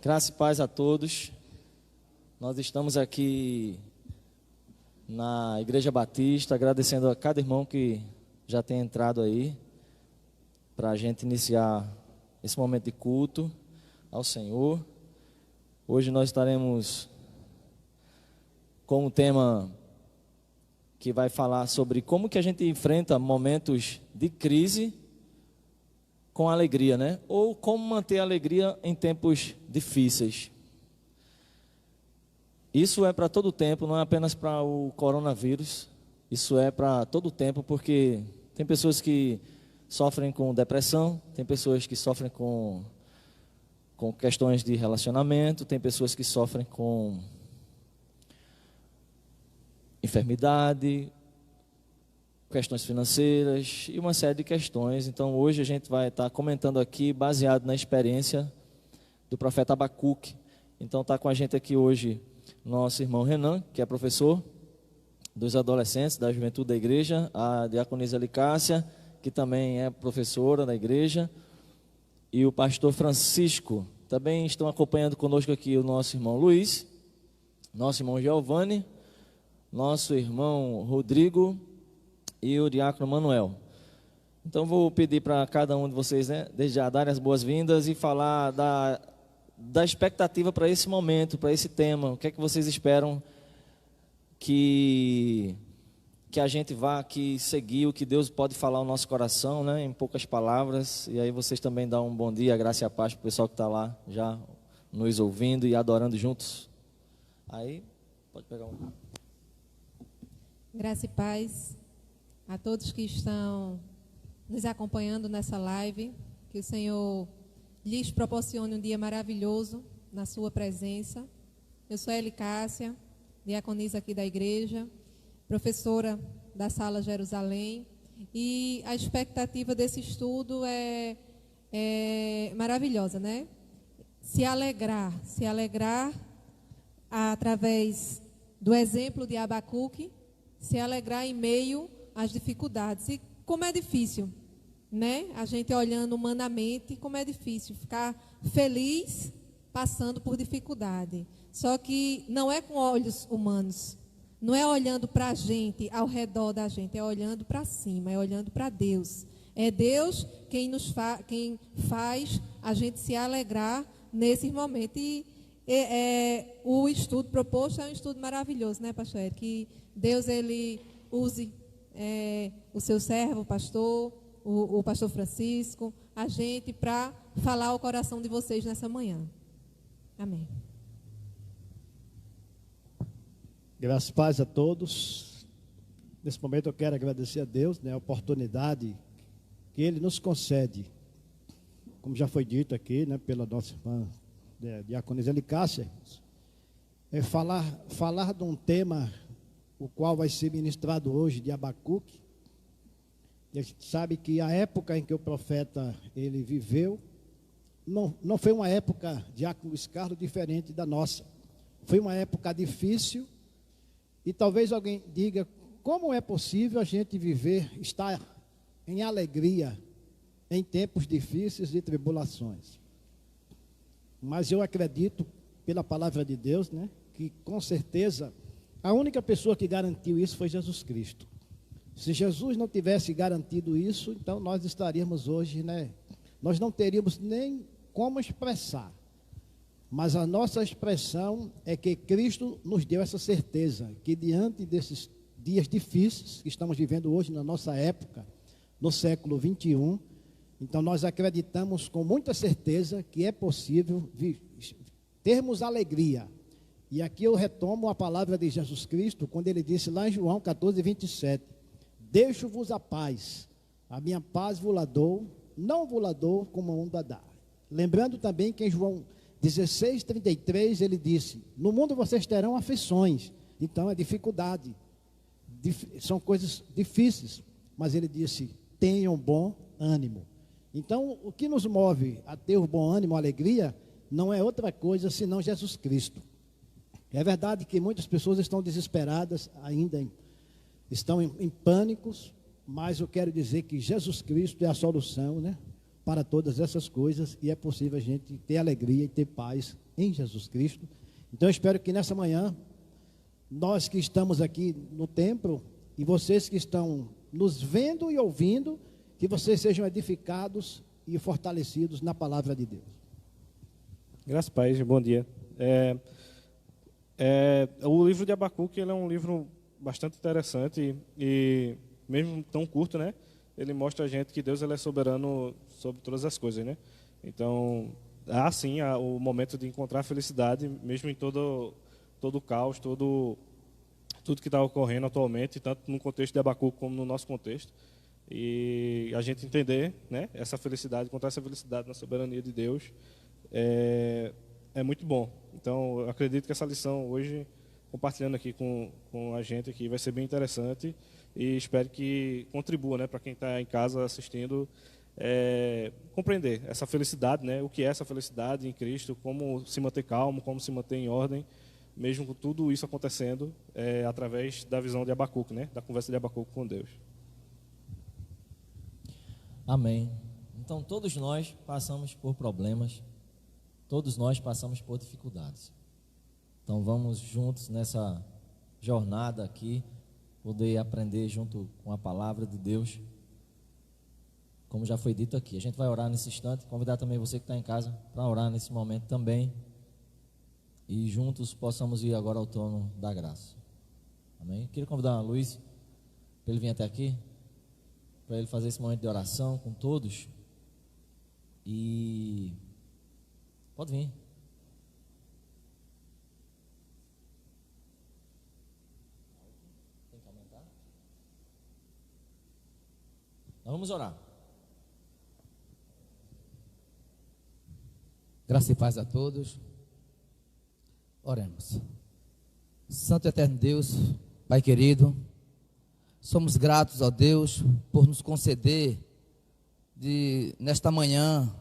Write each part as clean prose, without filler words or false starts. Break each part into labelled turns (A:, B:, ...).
A: Graça e paz a todos. Nós estamos aqui na Igreja Batista, agradecendo a cada irmão que já tem entrado aí, para a gente iniciar esse momento de culto ao Senhor. Hoje nós estaremos com um tema que vai falar sobre como que a gente enfrenta momentos de crise com alegria, né? Ou como manter a alegria em tempos difíceis. Isso é para todo o tempo, não é apenas para o coronavírus. Isso é para todo o tempo, porque tem pessoas que sofrem com depressão, tem pessoas que sofrem com questões de relacionamento, tem pessoas que sofrem com enfermidade, questões financeiras e uma série de questões. Então hoje a gente vai estar comentando aqui baseado na experiência do profeta Abacuque. Então está com a gente aqui hoje nosso irmão Renan, que é professor dos adolescentes da juventude da igreja, a diaconisa Licácia, que também é professora da igreja, e o pastor Francisco. Também estão acompanhando conosco aqui o nosso irmão Luiz, nosso irmão Giovanni, nosso irmão Rodrigo e o diácono Manuel. Então vou pedir para cada um de vocês, né, desde já darem as boas-vindas e falar da expectativa para esse momento, para esse tema. O que é que vocês esperam que a gente vá aqui seguir, o que Deus pode falar ao nosso coração, né, em poucas palavras. E aí vocês também dão um bom dia, a graça e a paz para o pessoal que está lá já nos ouvindo e adorando juntos. Aí, pode pegar um.
B: Graça e paz a todos que estão nos acompanhando nessa live. Que o Senhor lhes proporcione um dia maravilhoso na sua presença. Eu sou Eli Cássia, diaconisa aqui da igreja, professora da Sala Jerusalém, e a expectativa desse estudo é maravilhosa, né? Se alegrar através do exemplo de Abacuque, se alegrar em meio às dificuldades. E como é difícil, né? A gente olhando humanamente, como é difícil ficar feliz passando por dificuldade. Só que não é com olhos humanos, não é olhando para a gente, ao redor da gente, é olhando para cima, é olhando para Deus. É Deus quem faz a gente se alegrar nesses momentos. E o estudo proposto é um estudo maravilhoso, né, pastor Eric? Que Deus, ele use o seu servo, o pastor, o pastor Francisco, a gente, para falar ao coração de vocês nessa manhã. Amém.
C: Graças e paz a todos. Nesse momento eu quero agradecer a Deus, né, a oportunidade que Ele nos concede, como já foi dito aqui, né, pela nossa irmã diaconisa Licácia, falar de um tema o qual vai ser ministrado hoje, de Abacuque. A gente sabe que a época em que o profeta ele viveu não foi uma época, diácono Luiz Carlos, diferente da nossa. Foi uma época difícil. E talvez alguém diga, como é possível a gente estar em alegria em tempos difíceis e tribulações? Mas eu acredito, pela palavra de Deus, né, que com certeza a única pessoa que garantiu isso foi Jesus Cristo. Se Jesus não tivesse garantido isso, então nós estaríamos hoje, né, nós não teríamos nem como expressar. Mas a nossa expressão é que Cristo nos deu essa certeza, que diante desses dias difíceis que estamos vivendo hoje na nossa época, no século 21, então nós acreditamos com muita certeza que é possível termos alegria. E aqui eu retomo a palavra de Jesus Cristo, quando ele disse lá em João 14, 27, deixo-vos a paz, a minha paz vos dou, não vos dou como o mundo a dá. Lembrando também que em João 16, 33, ele disse, no mundo vocês terão aflições. Então é dificuldade, são coisas difíceis, mas ele disse, tenham bom ânimo. Então o que nos move a ter o bom ânimo, a alegria, não é outra coisa senão Jesus Cristo. É verdade que muitas pessoas estão desesperadas ainda, estão em pânicos, mas eu quero dizer que Jesus Cristo é a solução, né? para todas essas coisas e é possível a gente ter alegria e ter paz em Jesus Cristo. Então eu espero que nessa manhã, nós que estamos aqui no templo e vocês que estão nos vendo e ouvindo, que vocês sejam edificados e fortalecidos na palavra de Deus.
D: Graças a Deus, bom dia. O livro de Abacuque, ele é um livro bastante interessante e mesmo tão curto, né? Ele mostra a gente que Deus, ele é soberano sobre todas as coisas, né? Então, há sim o momento de encontrar felicidade, mesmo em todo o caos, tudo que está ocorrendo atualmente, tanto no contexto de Abacuque como no nosso contexto. E a gente entender, né, essa felicidade, encontrar essa felicidade na soberania de Deus, é muito bom. Então, eu acredito que essa lição hoje, compartilhando aqui com a gente aqui, vai ser bem interessante e espero que contribua, né, para quem está em casa assistindo, compreender essa felicidade, né, o que é essa felicidade em Cristo, como se manter calmo, como se manter em ordem, mesmo com tudo isso acontecendo, através da visão de Abacuque, né, da conversa de Abacuque com Deus.
A: Amém. Então, todos nós passamos por problemas, todos nós passamos por dificuldades. Então, vamos juntos nessa jornada aqui, poder aprender junto com a palavra de Deus. Como já foi dito aqui, a gente vai orar nesse instante, convidar também você que está em casa para orar nesse momento também. E juntos possamos ir agora ao trono da graça. Amém? Queria convidar o Luiz para ele vir até aqui, para ele fazer esse momento de oração com todos. E pode vir. Tem que aumentar? Nós vamos orar.
E: Graça e paz a todos. Oremos. Santo e eterno Deus, Pai querido, somos gratos ao Deus por nos conceder nesta manhã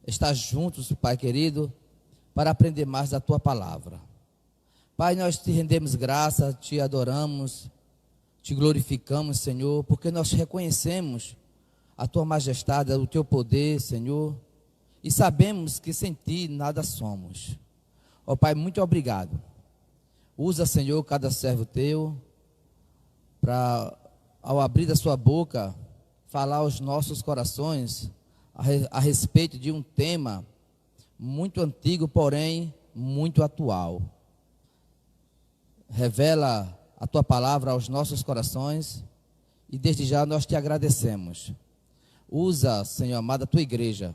E: estar juntos, Pai querido, para aprender mais da Tua palavra. Pai, nós te rendemos graça, te adoramos, te glorificamos, Senhor, porque nós reconhecemos a Tua majestade, o Teu poder, Senhor, e sabemos que sem Ti nada somos. Ó Pai, muito obrigado. Usa, Senhor, cada servo Teu, para, ao abrir da sua boca, falar aos nossos corações a respeito de um tema muito antigo, porém muito atual. Revela a Tua palavra aos nossos corações e desde já nós te agradecemos. Usa, Senhor amado, a Tua igreja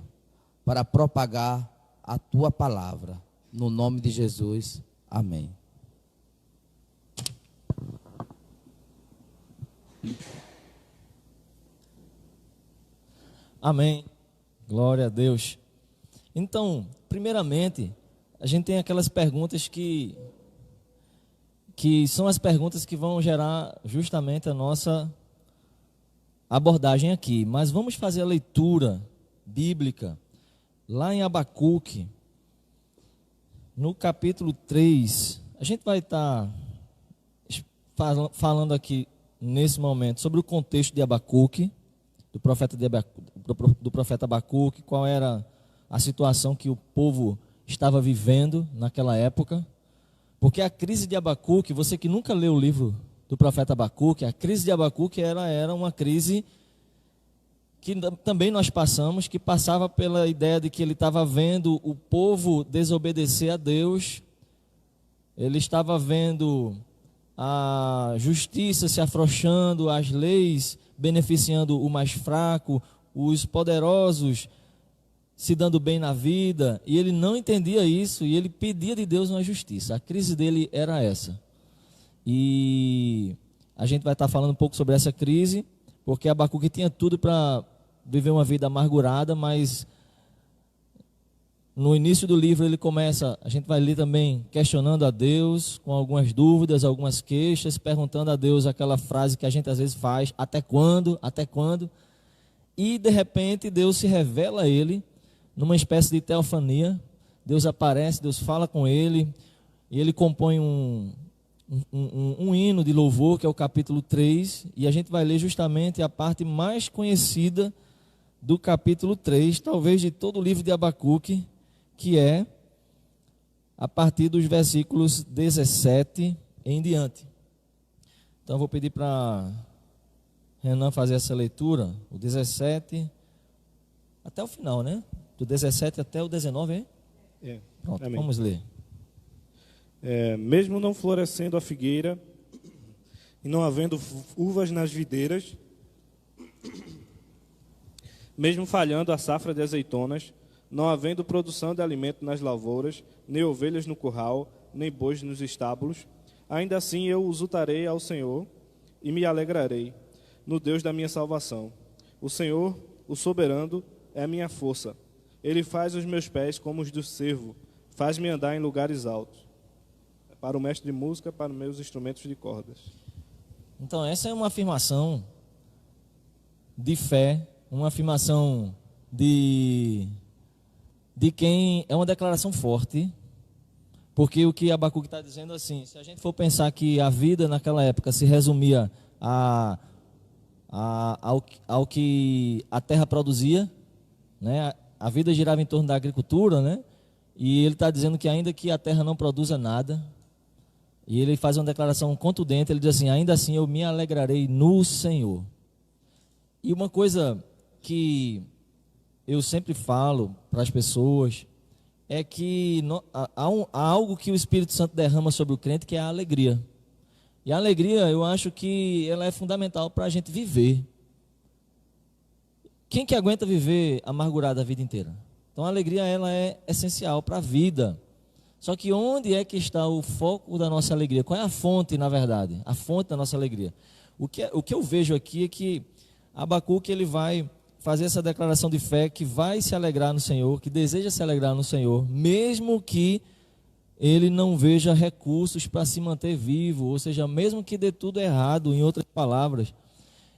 E: para propagar a Tua palavra. No nome de Jesus, amém.
A: Amém. Glória a Deus. Então, primeiramente, a gente tem aquelas perguntas que são as perguntas que vão gerar justamente a nossa abordagem aqui. Mas vamos fazer a leitura bíblica lá em Abacuque, no capítulo 3. A gente vai estar falando aqui nesse momento sobre o contexto de Abacuque, do profeta Abacuque, qual era a situação que o povo estava vivendo naquela época. Porque a crise de Abacuque, você que nunca leu o livro do profeta Abacuque, a crise de Abacuque era uma crise que também nós passamos, que passava pela ideia de que ele estava vendo o povo desobedecer a Deus, ele estava vendo a justiça se afrouxando, as leis beneficiando o mais fraco, os poderosos se dando bem na vida, e ele não entendia isso, e ele pedia de Deus uma justiça. A crise dele era essa. E a gente vai estar falando um pouco sobre essa crise, porque Abacuque tinha tudo para viver uma vida amargurada, mas no início do livro ele começa, a gente vai ler também questionando a Deus, com algumas dúvidas, algumas queixas, perguntando a Deus aquela frase que a gente às vezes faz: até quando? Até quando? E de repente Deus se revela a ele numa espécie de teofania. Deus aparece, Deus fala com ele, e ele compõe um hino de louvor, que é o capítulo 3, e a gente vai ler justamente a parte mais conhecida do capítulo 3, talvez de todo o livro de Abacuque, que é a partir dos versículos 17 em diante. Então eu vou pedir para Renan fazer essa leitura, o 17 até o final, né? Do 17 até o 19, hein? Pronto, amém. Vamos ler.
D: Mesmo não florescendo a figueira e não havendo uvas nas videiras, mesmo falhando a safra de azeitonas, não havendo produção de alimento nas lavouras, nem ovelhas no curral, nem bois nos estábulos, ainda assim eu exultarei ao Senhor e me alegrarei no Deus da minha salvação. O Senhor, o soberano, é a minha força. Ele faz os meus pés como os do cervo, faz-me andar em lugares altos. Para o mestre de música, para os meus instrumentos de cordas.
A: Então essa é uma afirmação de fé, uma afirmação de quem é uma declaração forte, porque o que Abacuque está dizendo assim, se a gente for pensar que a vida naquela época se resumia ao que a terra produzia, né? A vida girava em torno da agricultura, né? E ele está dizendo que ainda que a terra não produza nada, e ele faz uma declaração contundente, ele diz assim, ainda assim eu me alegrarei no Senhor. E uma coisa que eu sempre falo para as pessoas é que há algo que o Espírito Santo derrama sobre o crente, que é a alegria. E a alegria, eu acho que ela é fundamental para a gente viver. Quem que aguenta viver amargurado a vida inteira? Então a alegria, ela é essencial para a vida. Só que onde é que está o foco da nossa alegria? Qual é a fonte, na verdade? A fonte da nossa alegria. O que eu vejo aqui é que Abacuque, ele vai fazer essa declaração de fé, que vai se alegrar no Senhor, que deseja se alegrar no Senhor, mesmo que ele não veja recursos para se manter vivo, ou seja, mesmo que dê tudo errado, em outras palavras.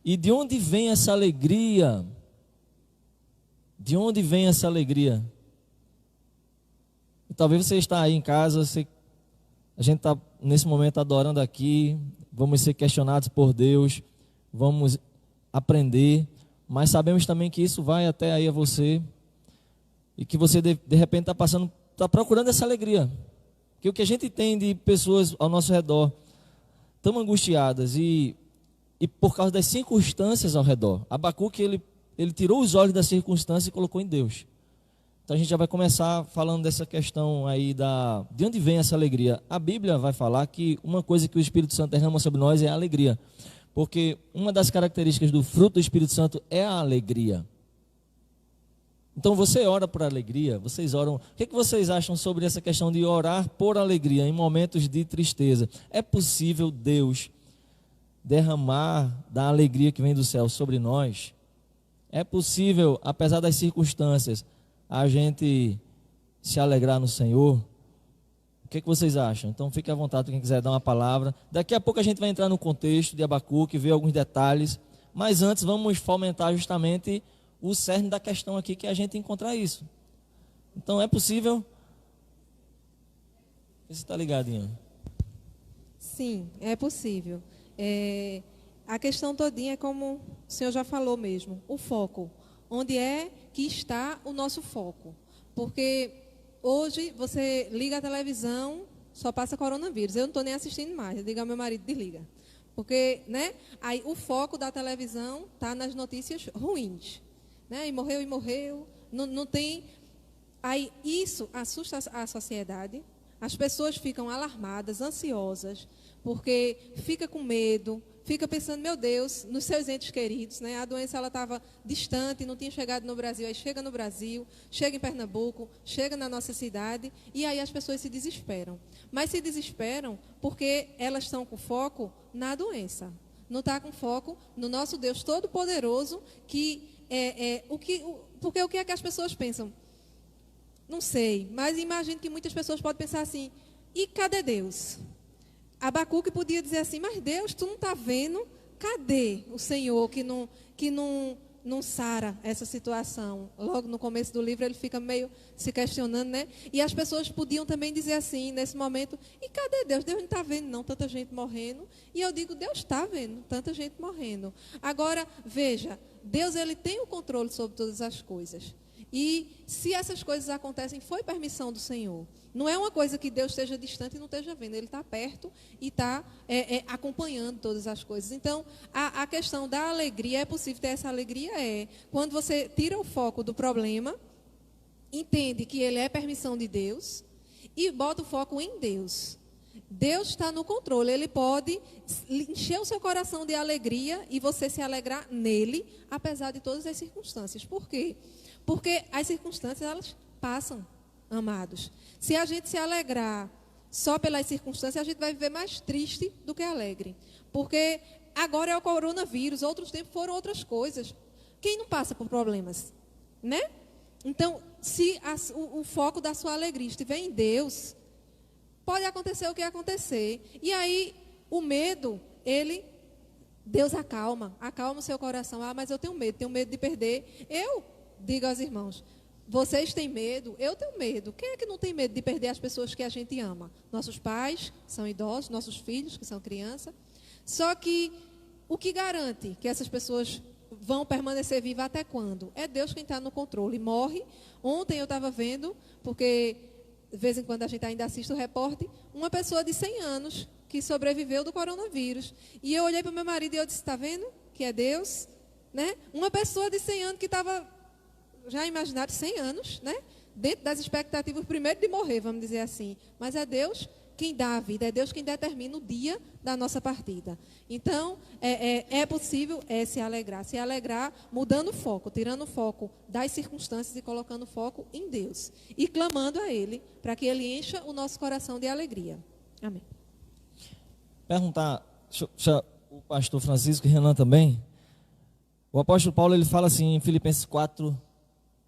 A: E de onde vem essa alegria? De onde vem essa alegria? E talvez você está aí em casa, a gente está nesse momento adorando aqui, vamos ser questionados por Deus, vamos aprender, mas sabemos também que isso vai até aí a você, e que você de repente está procurando essa alegria. Que o que a gente tem de pessoas ao nosso redor tão angustiadas e por causa das circunstâncias ao redor. Abacuque, ele tirou os olhos das circunstâncias e colocou em Deus. Então a gente já vai começar falando dessa questão aí de onde vem essa alegria. A Bíblia vai falar que uma coisa que o Espírito Santo derrama sobre nós é a alegria. Porque uma das características do fruto do Espírito Santo é a alegria. Então você ora por alegria, vocês oram. O que vocês acham sobre essa questão de orar por alegria em momentos de tristeza? É possível Deus derramar da alegria que vem do céu sobre nós? É possível, apesar das circunstâncias, a gente se alegrar no Senhor? O que vocês acham? Então fique à vontade, quem quiser dar uma palavra. Daqui a pouco a gente vai entrar no contexto de Abacuque, ver alguns detalhes. Mas antes vamos fomentar justamente o cerne da questão aqui, que é a gente encontrar isso. Então é possível? Você está ligadinho?
B: Sim, é possível. A questão todinha é como o senhor já falou mesmo, o foco. Onde é que está o nosso foco? Porque hoje você liga a televisão, só passa coronavírus. Eu não estou nem assistindo mais, eu digo ao meu marido, desliga. Porque, né, aí o foco da televisão está nas notícias ruins. Né? E morreu, não tem. Aí isso assusta a sociedade, as pessoas ficam alarmadas, ansiosas, porque fica com medo, fica pensando, meu Deus, nos seus entes queridos, né? A doença estava distante, não tinha chegado no Brasil, aí chega no Brasil, chega em Pernambuco, chega na nossa cidade, e aí as pessoas se desesperam. Mas se desesperam porque elas estão com foco na doença, não está com foco no nosso Deus Todo-Poderoso, que porque o que é que as pessoas pensam? Não sei, mas imagino que muitas pessoas podem pensar assim, e cadê Deus? Abacuque podia dizer assim, mas Deus, tu não está vendo? Cadê o Senhor que não sara essa situação? Logo no começo do livro ele fica meio se questionando, né? E as pessoas podiam também dizer assim, nesse momento, e cadê Deus? Deus não está vendo não, tanta gente morrendo. E eu digo, Deus está vendo tanta gente morrendo. Agora, veja, Deus ele tem o controle sobre todas as coisas. E se essas coisas acontecem, foi permissão do Senhor. Não é uma coisa que Deus esteja distante e não esteja vendo. Ele está perto e está acompanhando todas as coisas. Então, a questão da alegria, é possível ter essa alegria? Quando você tira o foco do problema, entende que ele é permissão de Deus e bota o foco em Deus. Deus está no controle. Ele pode encher o seu coração de alegria e você se alegrar nele, apesar de todas as circunstâncias. Por quê? Porque as circunstâncias, elas passam, amados. Se a gente se alegrar só pelas circunstâncias, a gente vai viver mais triste do que alegre. Porque agora é o coronavírus, outros tempos foram outras coisas. Quem não passa por problemas? Né? Então, se o foco da sua alegria estiver em Deus, pode acontecer o que acontecer. E aí, o medo, Deus acalma o seu coração. Ah, mas eu tenho medo de perder. Eu digo aos irmãos, vocês têm medo? Eu tenho medo. Quem é que não tem medo de perder as pessoas que a gente ama? Nossos pais, que são idosos, nossos filhos, que são crianças. Só que o que garante que essas pessoas vão permanecer vivas até quando? É Deus quem está no controle. Morre. Ontem eu estava vendo, porque de vez em quando a gente ainda assiste o repórter, uma pessoa de 100 anos que sobreviveu do coronavírus. E eu olhei para o meu marido e eu disse, está vendo que é Deus? Né? Uma pessoa de 100 anos que estava... Já imaginaram 100 anos, né? Dentro das expectativas, primeiro de morrer, vamos dizer assim. Mas é Deus quem dá a vida, é Deus quem determina o dia da nossa partida. Então, é possível se alegrar mudando o foco, tirando o foco das circunstâncias e colocando o foco em Deus. E clamando a Ele, para que Ele encha o nosso coração de alegria. Amém.
A: Perguntar, o pastor Francisco e Renan também. O apóstolo Paulo ele fala assim em Filipenses 4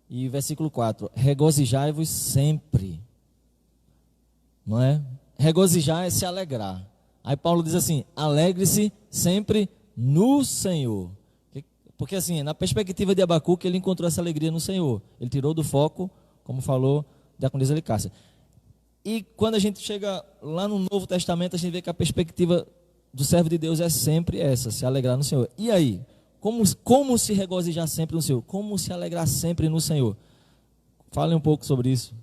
A: e versículo 4, regozijai-vos sempre, não é? Regozijar é se alegrar. Aí Paulo diz assim, alegre-se sempre no Senhor. Porque assim, na perspectiva de Abacuque, ele encontrou essa alegria no Senhor. Ele tirou do foco, como falou Diaconisa Licácia. E quando a gente chega lá no Novo Testamento, a gente vê que a perspectiva do servo de Deus é sempre essa, se alegrar no Senhor. E aí? Como se regozijar sempre no Senhor? Como se alegrar sempre no Senhor? Fale um pouco sobre isso.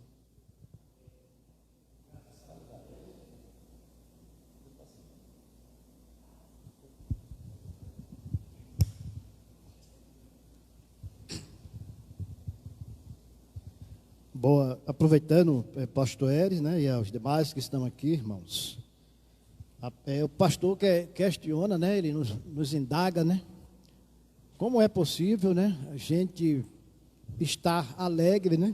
C: Boa, aproveitando, pastor Eres, né, e aos demais que estão aqui, irmãos. O pastor que questiona, né, ele nos indaga, né? Como é possível, né, a gente estar alegre, né,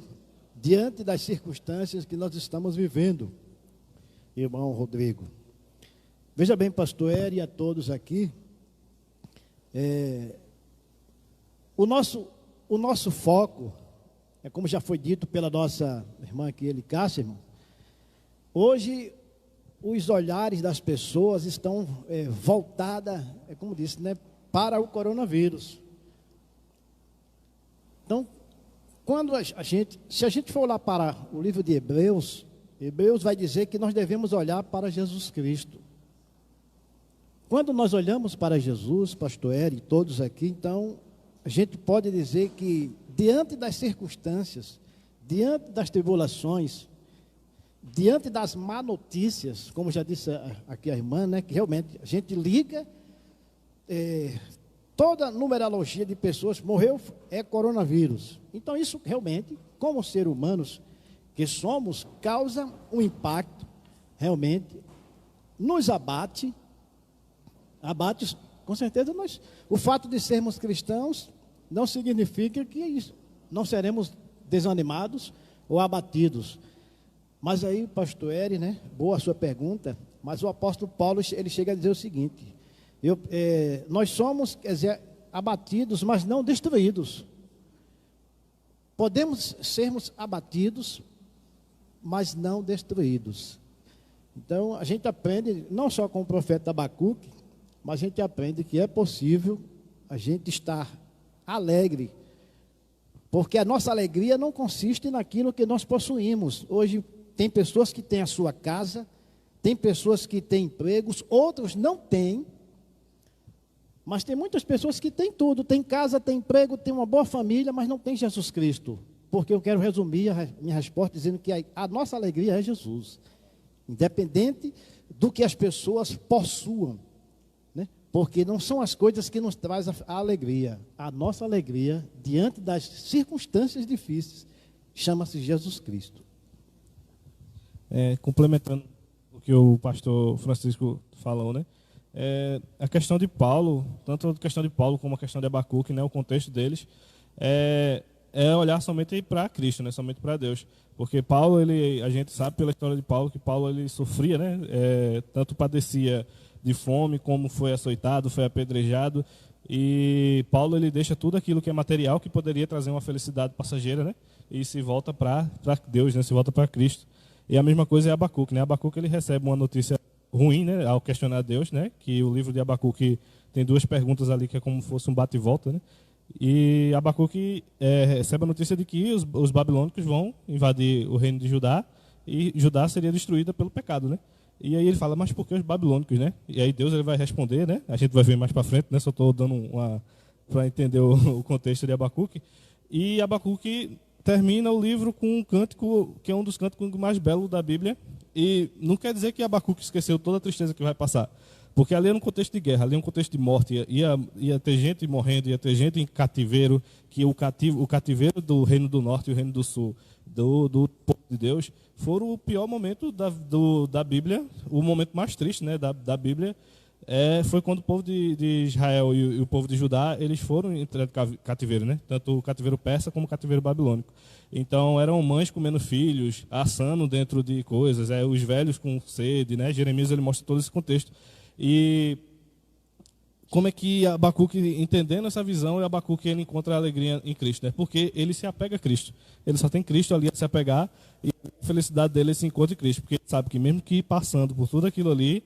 C: diante das circunstâncias que nós estamos vivendo, irmão Rodrigo? Veja bem, pastor Eri e a todos aqui, o nosso foco, como já foi dito pela nossa irmã aqui, Elicácia, irmão, hoje os olhares das pessoas estão voltadas, como disse, né, para o coronavírus. Então, quando se a gente for lá para o livro de Hebreus vai dizer que nós devemos olhar para Jesus Cristo. Quando nós olhamos para Jesus, pastor Eri e todos aqui, então, a gente pode dizer que diante das circunstâncias, diante das tribulações, diante das má notícias, como já disse aqui a irmã, né, que realmente a gente liga, toda a numerologia de pessoas morreu é coronavírus. Então isso realmente, como seres humanos que somos, causa um impacto, realmente, nos abate, com certeza o fato de sermos cristãos não significa que não seremos desanimados ou abatidos. Mas aí, pastor Eri, né, boa a sua pergunta, mas o apóstolo Paulo, ele chega a dizer o seguinte, nós somos, quer dizer, abatidos, mas não destruídos. Podemos sermos abatidos, mas não destruídos. Então, a gente aprende, não só com o profeta Abacuque, mas a gente aprende que é possível a gente estar alegre. Porque a nossa alegria não consiste naquilo que nós possuímos. Hoje tem pessoas que têm a sua casa, tem pessoas que têm empregos, outros não têm. Mas tem muitas pessoas que têm tudo, tem casa, tem emprego, tem uma boa família, mas não tem Jesus Cristo. Porque eu quero resumir a minha resposta dizendo que a nossa alegria é Jesus. Independente do que as pessoas possuam, né? Porque não são as coisas que nos trazem a alegria. A nossa alegria, diante das circunstâncias difíceis, chama-se Jesus Cristo.
D: Complementando o que o pastor Francisco falou, né? A questão de Paulo, tanto a questão de Paulo como a questão de Abacuque, né, o contexto deles, é olhar somente para Cristo, né, somente para Deus. Porque Paulo, a gente sabe pela história de Paulo, que Paulo ele sofria, né, tanto padecia de fome, como foi açoitado, foi apedrejado. E Paulo ele deixa tudo aquilo que é material, que poderia trazer uma felicidade passageira, né, e se volta para Deus, né, se volta para Cristo. E a mesma coisa é Abacuque, né? Abacuque ele recebe uma notícia ruim, né, ao questionar Deus, né, que o livro de Abacuque tem duas perguntas ali que é como se fosse um bate e volta, né? E Abacuque recebe a notícia de que os babilônicos vão invadir o reino de Judá e Judá seria destruída pelo pecado, né? E aí ele fala, mas por que os babilônicos, né? E aí Deus ele vai responder, né? A gente vai ver mais para frente, né? Só estou dando para entender o contexto de Abacuque. E Abacuque termina o livro com um cântico que é um dos cânticos mais belos da Bíblia. E não quer dizer que Abacuque esqueceu toda a tristeza que vai passar. Porque ali é um contexto de guerra, ali é um contexto de morte. Ia ter gente morrendo, ia ter gente em cativeiro, que o cativeiro do Reino do Norte e o Reino do Sul, do povo de Deus, foram o pior momento da Bíblia, o momento mais triste, né, da Bíblia. Foi quando o povo de Israel e o povo de Judá, eles foram entregues em cativeiro, né? Tanto o cativeiro persa como o cativeiro babilônico. Então, eram mães comendo filhos, assando dentro de coisas, os velhos com sede, né? Jeremias ele mostra todo esse contexto. E como é que Abacuque, entendendo essa visão, Abacuque ele encontra a alegria em Cristo, né? Porque ele se apega a Cristo. Ele só tem Cristo ali a se apegar e a felicidade dele se encontra em Cristo. Porque ele sabe que mesmo que passando por tudo aquilo ali,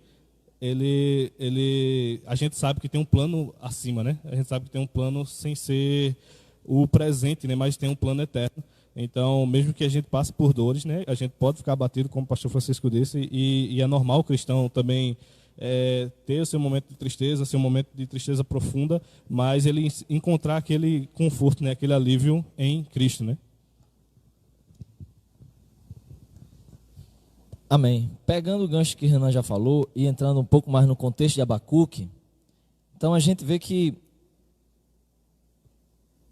D: a gente sabe que tem um plano acima, né? A gente sabe que tem um plano sem ser o presente, né? Mas tem um plano eterno. Então, mesmo que a gente passe por dores, né? A gente pode ficar abatido, como o pastor Francisco disse, e é normal o cristão também ter o seu momento de tristeza, seu momento de tristeza profunda, mas ele encontrar aquele conforto, né? Aquele alívio em Cristo, né?
A: Amém. Pegando o gancho que Renan já falou e entrando um pouco mais no contexto de Abacuque, então a gente vê que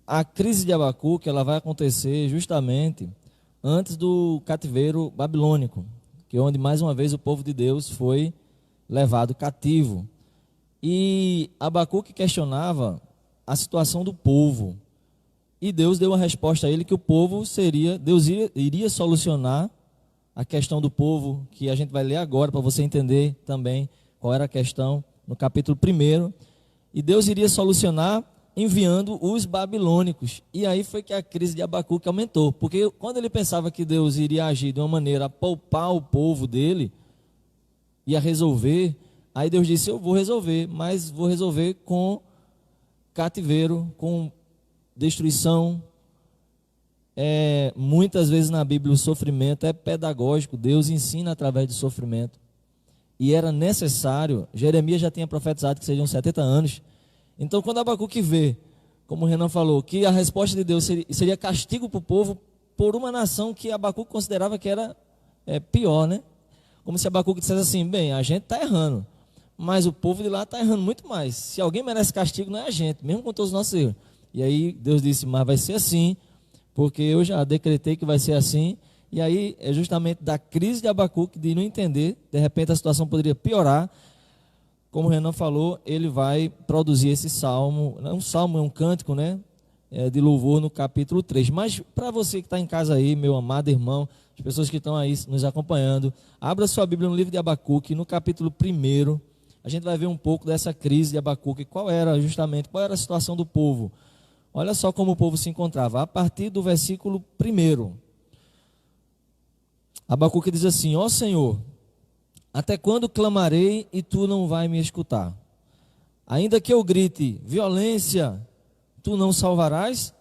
A: a crise de Abacuque ela vai acontecer justamente antes do cativeiro babilônico, que é onde mais uma vez o povo de Deus foi levado cativo. E Abacuque questionava a situação do povo. E Deus deu uma resposta a ele que o povo Deus iria solucionar a questão do povo, que a gente vai ler agora para você entender também qual era a questão no capítulo 1. E Deus iria solucionar enviando os babilônicos. E aí foi que a crise de Abacuque aumentou, porque quando ele pensava que Deus iria agir de uma maneira a poupar o povo dele, ia resolver, aí Deus disse, eu vou resolver, mas vou resolver com cativeiro, com destruição. Muitas vezes na Bíblia o sofrimento é pedagógico, Deus ensina através do sofrimento. E era necessário, Jeremias já tinha profetizado que seriam 70 anos. Então quando Abacuque vê, como o Renan falou, que a resposta de Deus seria castigo para o povo por uma nação que Abacuque considerava que era pior, né? Como se Abacuque dissesse assim, bem, a gente está errando, mas o povo de lá está errando muito mais. Se alguém merece castigo, não é a gente, mesmo com todos os nossos erros. E aí Deus disse, mas vai ser assim, porque eu já decretei que vai ser assim. E aí é justamente da crise de Abacuque, de não entender, de repente a situação poderia piorar. Como o Renan falou, ele vai produzir esse salmo, não é um salmo, é um cântico, né? De louvor no capítulo 3. Mas para você que está em casa aí, meu amado irmão, as pessoas que estão aí nos acompanhando, abra sua Bíblia no livro de Abacuque, no capítulo 1. A gente vai ver um pouco dessa crise de Abacuque, qual era a situação do povo. Olha só como o povo se encontrava, a partir do versículo 1. Abacuque diz assim, ó Senhor, até quando clamarei e tu não vai me escutar? Ainda que eu grite, violência, tu não salvarás?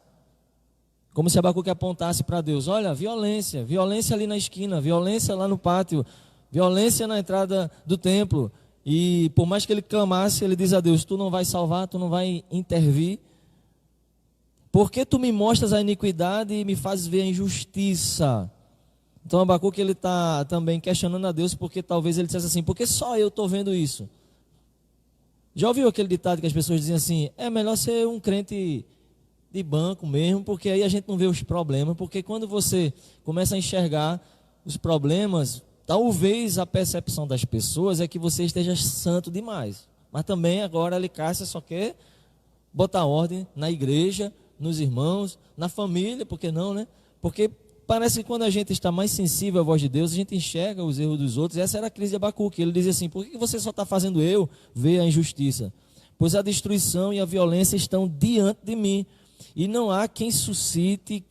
A: Como se Abacuque apontasse para Deus: olha, violência, violência ali na esquina, violência lá no pátio, violência na entrada do templo. E por mais que ele clamasse, ele diz a Deus: tu não vai salvar, tu não vai intervir. Por que tu me mostras a iniquidade e me fazes ver a injustiça? Então Abacuque ele está também questionando a Deus, porque talvez ele dissesse assim: por que só eu estou vendo isso? Já ouviu aquele ditado que as pessoas dizem assim: é melhor ser um crente de banco mesmo, porque aí a gente não vê os problemas, porque quando você começa a enxergar os problemas, talvez a percepção das pessoas é que você esteja santo demais. Mas também agora a Licácia só quer botar ordem na igreja, nos irmãos, na família, por que não, né? Porque parece que quando a gente está mais sensível à voz de Deus, a gente enxerga os erros dos outros. Essa era a crise de Abacuque. Ele dizia assim: por que você só está fazendo eu ver a injustiça? Pois a destruição e a violência estão diante de mim, e não há quem suscite,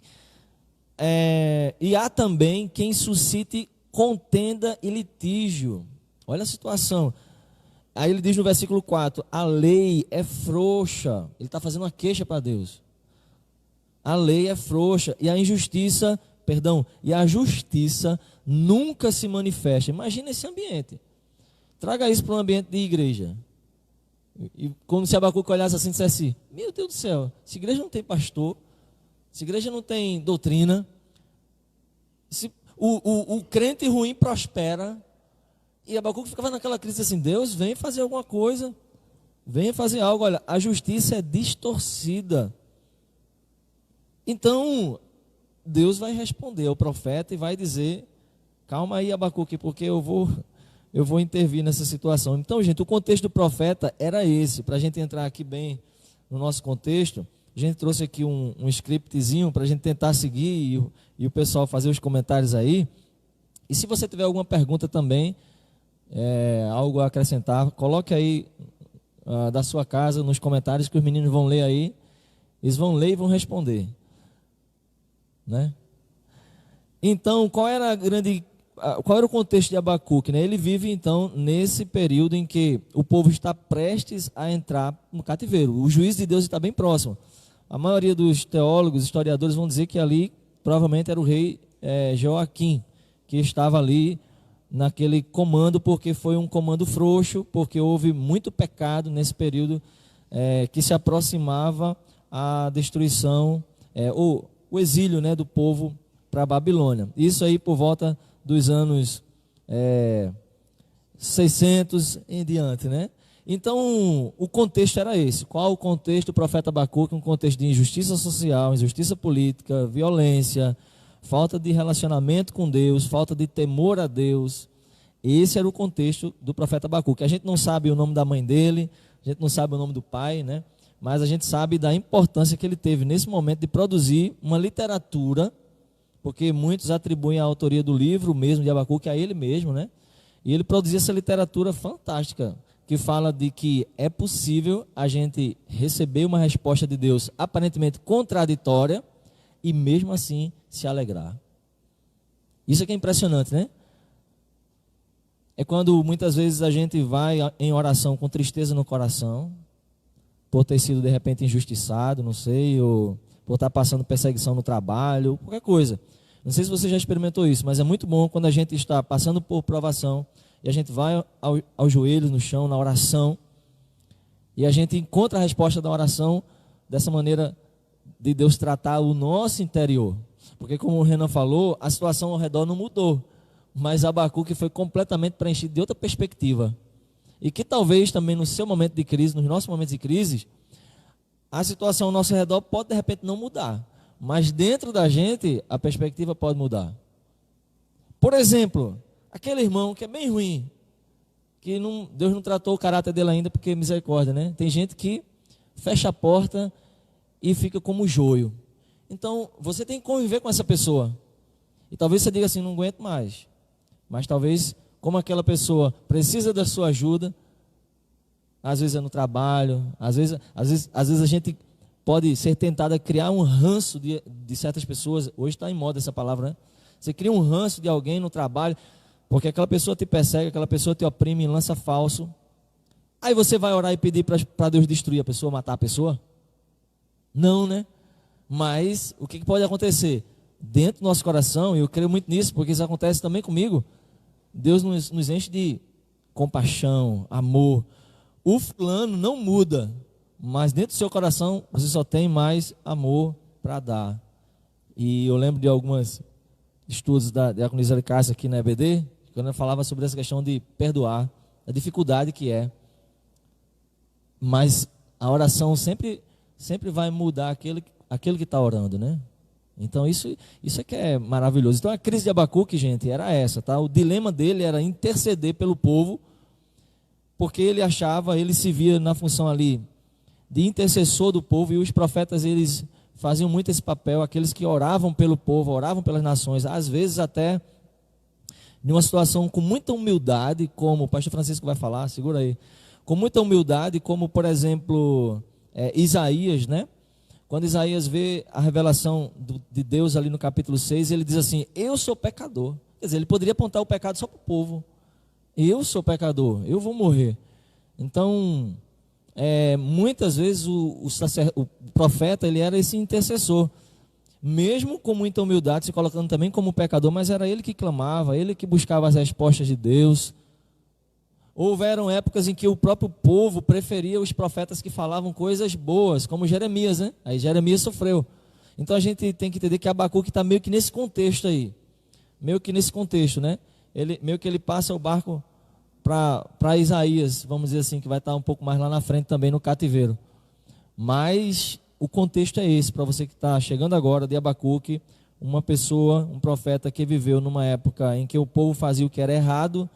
A: e há também quem suscite contenda e litígio. Olha a situação. Aí ele diz no versículo 4: a lei é frouxa. Ele está fazendo uma queixa para Deus. A lei é frouxa e a injustiça, e a justiça nunca se manifesta. Imagina esse ambiente. Traga isso para um ambiente de igreja. E como se Abacuque olhasse assim e dissesse: meu Deus do céu, essa igreja não tem pastor, essa igreja não tem doutrina, o crente ruim prospera. E Abacuque ficava naquela crise assim: Deus, vem fazer alguma coisa, vem fazer algo. Olha, a justiça é distorcida. Então Deus vai responder ao profeta e vai dizer: calma aí, Abacuque, porque eu vou intervir nessa situação. Então, gente, o contexto do profeta era esse. Para a gente entrar aqui bem no nosso contexto, a gente trouxe aqui um scriptzinho para a gente tentar seguir e o pessoal fazer os comentários aí. E se você tiver alguma pergunta também, algo a acrescentar, coloque aí da sua casa nos comentários, que os meninos vão ler aí. Eles vão ler e vão responder, né? Então, qual era o contexto de Abacuque, né? Ele vive então nesse período em que o povo está prestes a entrar no cativeiro. O juízo de Deus está bem próximo. A maioria dos teólogos, historiadores vão dizer que ali provavelmente era o rei Joaquim, que estava ali naquele comando, porque foi um comando frouxo, porque houve muito pecado nesse período que se aproximava a destruição, o exílio, né, do povo para a Babilônia. Isso aí por volta dos anos 600 em diante, né? Então, o contexto era esse. Qual o contexto do profeta Abacuque? Um contexto de injustiça social, injustiça política, violência, falta de relacionamento com Deus, falta de temor a Deus. Esse era o contexto do profeta Abacuque. A gente não sabe o nome da mãe dele, a gente não sabe o nome do pai, né? Mas a gente sabe da importância que ele teve nesse momento de produzir uma literatura, porque muitos atribuem a autoria do livro mesmo de Abacuque a ele mesmo, né? E ele produziu essa literatura fantástica, que fala de que é possível a gente receber uma resposta de Deus aparentemente contraditória e mesmo assim se alegrar. Isso aqui é impressionante, né? É quando muitas vezes a gente vai em oração com tristeza no coração, por ter sido de repente injustiçado, não sei, ou por estar passando perseguição no trabalho, qualquer coisa. Não sei se você já experimentou isso, mas é muito bom quando a gente está passando por provação e a gente vai aos joelhos no chão, na oração, e a gente encontra a resposta da oração dessa maneira de Deus tratar o nosso interior. Porque como o Renan falou, a situação ao redor não mudou, mas Abacuque foi completamente preenchido de outra perspectiva. E que talvez também no seu momento de crise, nos nossos momentos de crise, a situação ao nosso redor pode de repente não mudar, mas dentro da gente a perspectiva pode mudar. Por exemplo, aquele irmão que é bem ruim, que Deus não tratou o caráter dele ainda, porque misericórdia, né? Tem gente que fecha a porta e fica como joio. Então você tem que conviver com essa pessoa. E talvez você diga assim: não aguento mais. Mas talvez, como aquela pessoa precisa da sua ajuda, às vezes é no trabalho, às vezes a gente pode ser tentado a criar um ranço de certas pessoas. Hoje está em moda essa palavra, né? Você cria um ranço de alguém no trabalho, porque aquela pessoa te persegue, aquela pessoa te oprime, lança falso. Aí você vai orar e pedir para Deus destruir a pessoa, matar a pessoa? Não, né? Mas o que pode acontecer? Dentro do nosso coração, e eu creio muito nisso, porque isso acontece também comigo, Deus nos enche de compaixão, amor. O fulano não muda, mas dentro do seu coração você só tem mais amor para dar. E eu lembro de alguns estudos da Diaconisa de Cássia aqui na EBD, quando ela falava sobre essa questão de perdoar, a dificuldade que é. Mas a oração sempre vai mudar aquele que está orando, né? Então isso é que é maravilhoso. Então a crise de Abacuque, gente, era essa, tá? O dilema dele era interceder pelo povo, porque ele se via na função ali de intercessor do povo, e os profetas, eles faziam muito esse papel, aqueles que oravam pelo povo, oravam pelas nações, às vezes até em uma situação com muita humildade, como o pastor Francisco vai falar, segura aí, com muita humildade, como por exemplo Isaías, né? Quando Isaías vê a revelação de Deus ali no capítulo 6, ele diz assim: eu sou pecador. Quer dizer, ele poderia apontar o pecado só para o povo. Eu sou pecador, eu vou morrer. Então, muitas vezes o profeta, ele era esse intercessor, mesmo com muita humildade, se colocando também como pecador, mas era ele que clamava, ele que buscava as respostas de Deus. Houveram épocas em que o próprio povo preferia os profetas que falavam coisas boas, como Jeremias, né? Aí Jeremias sofreu. Então a gente tem que entender que Abacuque está meio que nesse contexto aí. Meio que nesse contexto, né? Meio que ele passa o barco para Isaías, vamos dizer assim, que vai estar um pouco mais lá na frente também no cativeiro. Mas o contexto é esse, para você que está chegando agora, de Abacuque, uma pessoa, um profeta que viveu numa época em que o povo fazia o que era errado,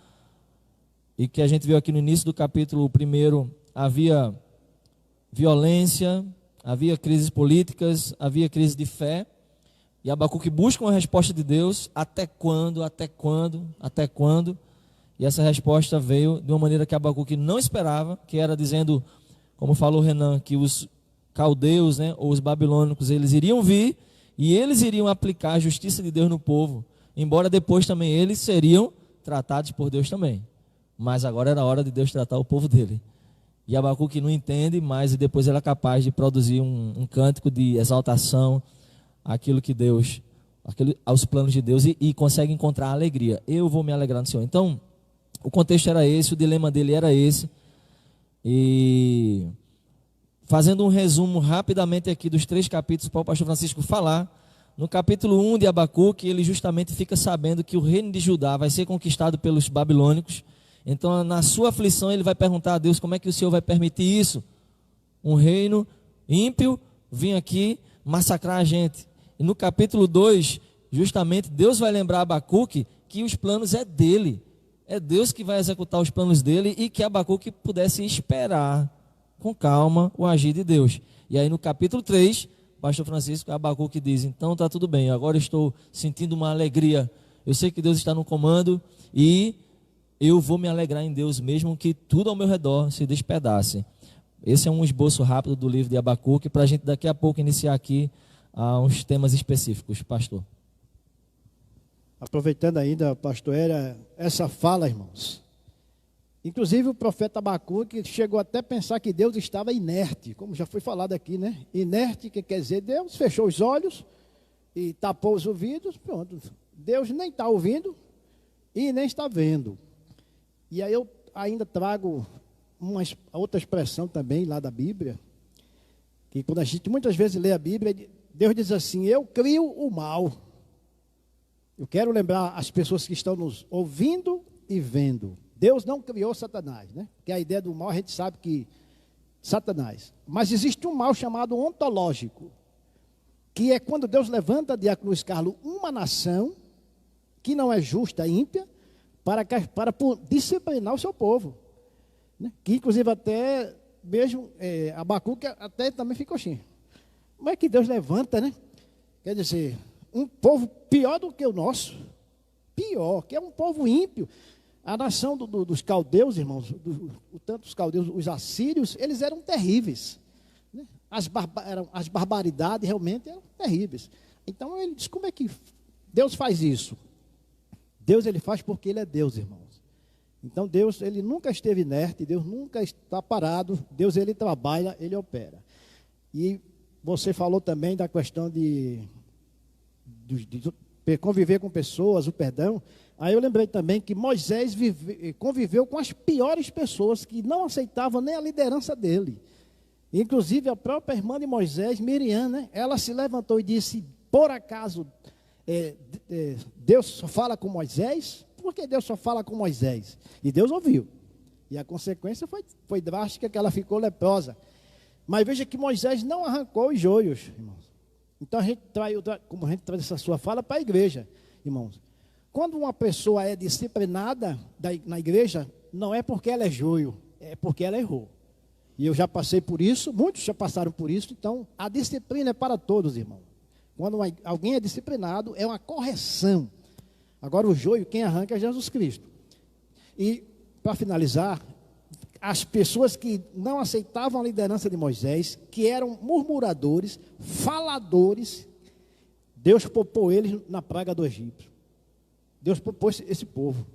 A: e que a gente viu aqui no início do capítulo 1, havia violência, havia crises políticas, havia crise de fé, e Abacuque busca uma resposta de Deus. Até quando? Até quando? Até quando? E essa resposta veio de uma maneira que Abacuque não esperava, que era dizendo, como falou Renan, que os caldeus, né, ou os babilônicos, eles iriam vir e eles iriam aplicar a justiça de Deus no povo, embora depois também eles seriam tratados por Deus também. Mas agora era a hora de Deus tratar o povo dele. E Abacuque não entende, mas depois ele é capaz de produzir um cântico de exaltação àquilo que Deus, aos planos de Deus, e consegue encontrar alegria. Eu vou me alegrar no Senhor. Então, o contexto era esse, o dilema dele era esse. E fazendo um resumo rapidamente aqui dos 3 capítulos para o pastor Francisco falar, no capítulo 1 de Abacuque, ele justamente fica sabendo que o reino de Judá vai ser conquistado pelos babilônicos. Então, na sua aflição, ele vai perguntar a Deus: como é que o Senhor vai permitir isso? Um reino ímpio vir aqui massacrar a gente. E no capítulo 2, justamente, Deus vai lembrar a Abacuque que os planos é dele. É Deus que vai executar os planos dele, e que Abacuque pudesse esperar com calma o agir de Deus. E aí no capítulo 3, pastor Francisco, Abacuque diz: então está tudo bem, agora estou sentindo uma alegria. Eu sei que Deus está no comando e eu vou me alegrar em Deus, mesmo que tudo ao meu redor se despedace. Esse é um esboço rápido do livro de Abacuque, para a gente daqui a pouco iniciar aqui uns temas específicos. Pastor.
C: Aproveitando ainda, pastor, essa fala, irmãos. Inclusive o profeta Abacuque chegou até a pensar que Deus estava inerte, como já foi falado aqui, né? Inerte, que quer dizer, Deus fechou os olhos e tapou os ouvidos, pronto. Deus nem está ouvindo e nem está vendo. E aí eu ainda trago outra expressão também lá da Bíblia, que quando a gente muitas vezes lê a Bíblia, Deus diz assim: eu crio o mal. Eu quero lembrar as pessoas que estão nos ouvindo e vendo. Deus não criou Satanás, né? Porque a ideia do mal a gente sabe que Satanás. Mas existe um mal chamado ontológico, que é quando Deus levanta de Cruz Carlos uma nação que não é justa, ímpia, para disciplinar o seu povo, né? Que inclusive até mesmo Abacuque até também ficou assim. Como é que Deus levanta, né? Quer dizer, um povo pior do que o nosso, pior, que é um povo ímpio. A nação dos caldeus, irmãos, tanto os caldeus, os assírios, eles eram terríveis, né? As barbaridades realmente eram terríveis. Então ele diz: como é que Deus faz isso? Deus, ele faz porque ele é Deus, irmãos. Então Deus, ele nunca esteve inerte, Deus nunca está parado, Deus, ele trabalha, ele opera. E você falou também da questão de conviver com pessoas, o perdão. Aí eu lembrei também que Moisés conviveu com as piores pessoas que não aceitavam nem a liderança dele. Inclusive a própria irmã de Moisés, Miriam, né? Ela se levantou e disse, por acaso Deus só fala com Moisés? Por que Deus só fala com Moisés? E Deus ouviu. E a consequência foi drástica, que ela ficou leprosa. Mas veja que Moisés não arrancou os joios, irmãos. Então como a gente traz essa sua fala para a igreja, irmãos. Quando uma pessoa é disciplinada na igreja, não é porque ela é joio, é porque ela errou. E eu já passei por isso, muitos já passaram por isso, então a disciplina é para todos, irmão. Quando alguém é disciplinado, é uma correção. Agora o joio, quem arranca é Jesus Cristo. E, para finalizar, as pessoas que não aceitavam a liderança de Moisés, que eram murmuradores, faladores, Deus poupou eles na praga do Egito. Deus poupou esse povo.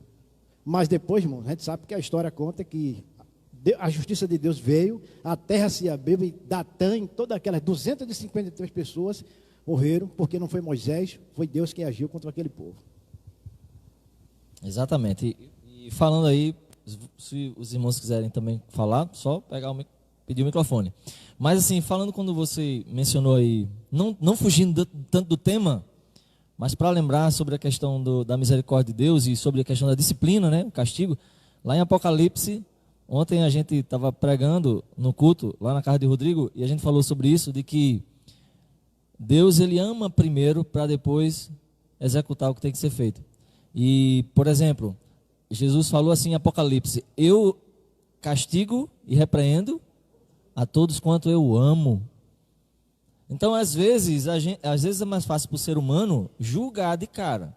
C: Mas depois, irmão, a gente sabe que a história conta que a justiça de Deus veio, a terra se abriu e Datã, todas aquelas 253 pessoas morreram, porque não foi Moisés, foi Deus quem agiu contra aquele povo.
A: Exatamente. E falando aí, se os irmãos quiserem também falar, só pedir o microfone. Mas assim, falando quando você mencionou aí, não fugindo tanto do tema, mas para lembrar sobre a questão da misericórdia de Deus e sobre a questão da disciplina, né, o castigo, lá em Apocalipse, ontem a gente estava pregando no culto, lá na casa de Rodrigo, e a gente falou sobre isso, de que Deus, ele ama primeiro para depois executar o que tem que ser feito. E, por exemplo, Jesus falou assim em Apocalipse, eu castigo e repreendo a todos quanto eu amo. Então, às vezes é mais fácil para o ser humano julgar de cara.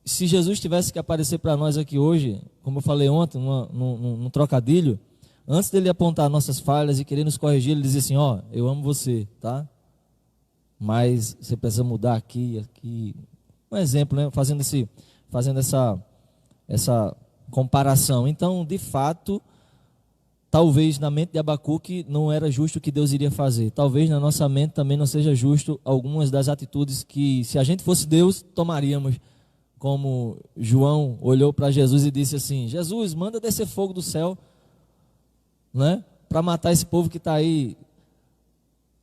A: Se Jesus tivesse que aparecer para nós aqui hoje, como eu falei ontem, num trocadilho, antes dele apontar nossas falhas e querer nos corrigir, ele dizia assim, ó, eu amo você, tá? Mas você precisa mudar aqui. Um exemplo, né? Fazendo essa comparação. Então, de fato, talvez na mente de Abacuque não era justo o que Deus iria fazer. Talvez na nossa mente também não seja justo algumas das atitudes que, se a gente fosse Deus, tomaríamos. Como João olhou para Jesus e disse assim, Jesus, manda descer fogo do céu, né, para matar esse povo que está aí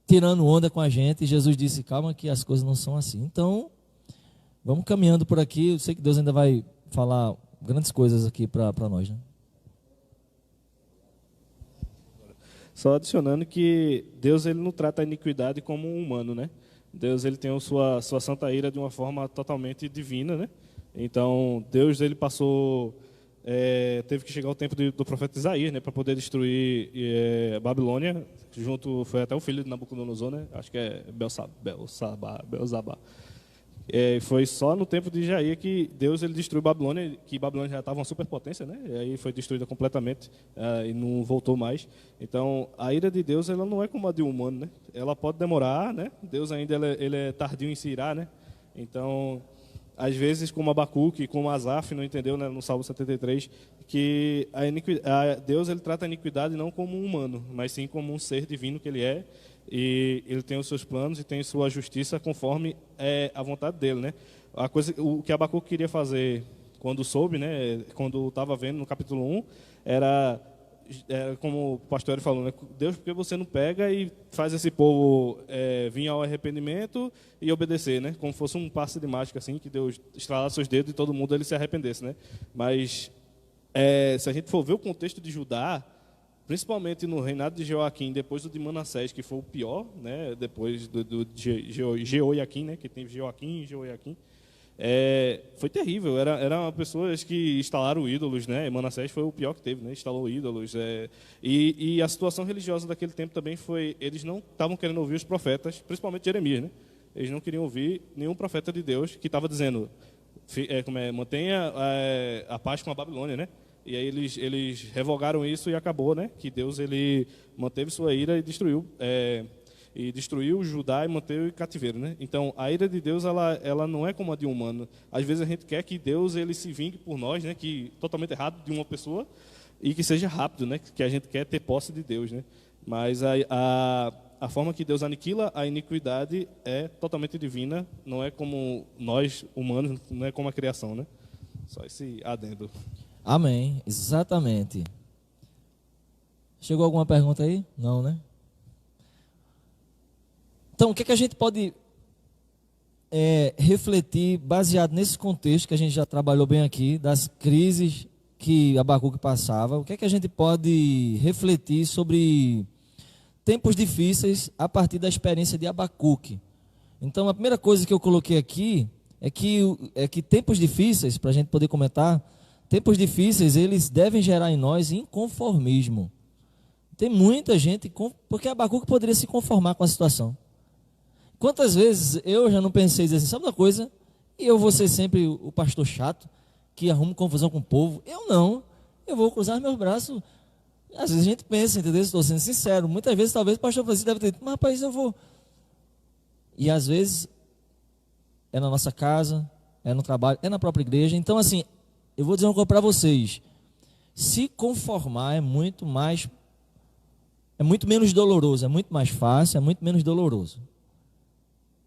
A: tirando onda com a gente. E Jesus disse, calma que as coisas não são assim. Então, vamos caminhando por aqui. Eu sei que Deus ainda vai falar grandes coisas aqui para nós, né?
D: Só adicionando que Deus, ele não trata a iniquidade como um humano, né? Deus, ele tem a sua santa ira de uma forma totalmente divina, né? Então, Deus, ele passou, teve que chegar o tempo do profeta Isaías, né, para poder destruir Babilônia, foi até o filho de Nabucodonosor, né? Acho que é Belzabá. Foi só no tempo de Isaías que Deus, ele destruiu Babilônia, que Babilônia já estava uma superpotência, né? E aí foi destruída completamente e não voltou mais. Então, a ira de Deus, ela não é como a de um humano, né? Ela pode demorar, né? Deus ainda ele é tardio em se irar, né? Então, às vezes, como Abacuque, como Asaf, não entendeu, né, no Salmo 73, que Deus, ele trata a iniquidade não como um humano, mas sim como um ser divino que ele é, e ele tem os seus planos e tem sua justiça conforme a vontade dele, né? O que Abacuque queria fazer quando soube, né, quando estava vendo no capítulo 1, era como o pastor falou, né, Deus, por que você não pega e faz esse povo vir ao arrependimento e obedecer, né? Como fosse um passe de mágica, assim, que Deus estralasse seus dedos e todo mundo ele se arrependesse, né? Mas se a gente for ver o contexto de Judá, principalmente no reinado de Jeoaquim, depois do de Manassés, que foi o pior, né? Depois do Jeoiaquim, né? Que tem Jeoaquim e Jeoiaquim. Foi terrível, eram pessoas que instalaram ídolos, né? Manassés foi o pior que teve, né? Instalou ídolos. E a situação religiosa daquele tempo também foi, eles não estavam querendo ouvir os profetas, principalmente Jeremias, né? Eles não queriam ouvir nenhum profeta de Deus que estava dizendo, mantenha a paz com a Babilônia, né? E aí eles revogaram isso e acabou, né? Que Deus, ele manteve sua ira e destruiu Judá e manteve o cativeiro, né? Então, a ira de Deus, ela não é como a de um humano. Às vezes a gente quer que Deus, ele se vingue por nós, né? Que totalmente errado de uma pessoa e que seja rápido, né? Que a gente quer ter posse de Deus, né? Mas a forma que Deus aniquila a iniquidade é totalmente divina, não é como nós, humanos, não é como a criação, né? Só esse adendo.
A: Amém, exatamente. Chegou alguma pergunta aí? Não, né? Então, o que é que a gente pode refletir, baseado nesse contexto que a gente já trabalhou bem aqui, das crises que Abacuque passava, o que é que a gente pode refletir sobre tempos difíceis a partir da experiência de Abacuque? Então, a primeira coisa que eu coloquei aqui é que tempos difíceis, para a gente poder comentar, tempos difíceis, eles devem gerar em nós inconformismo. Tem muita gente, porque Abacuque poderia se conformar com a situação. Quantas vezes eu já não pensei dizer assim, sabe uma coisa? E eu vou ser sempre o pastor chato, que arruma confusão com o povo. Eu não. Eu vou cruzar meus braços. Às vezes a gente pensa, entendeu? Estou sendo sincero. Muitas vezes, talvez, o pastor Francisco deve ter dito, mas rapaz, eu vou. E às vezes, é na nossa casa, é no trabalho, é na própria igreja. Então, assim, eu vou dizer uma coisa para vocês. Se conformar é muito menos doloroso, é muito mais fácil, é muito menos doloroso.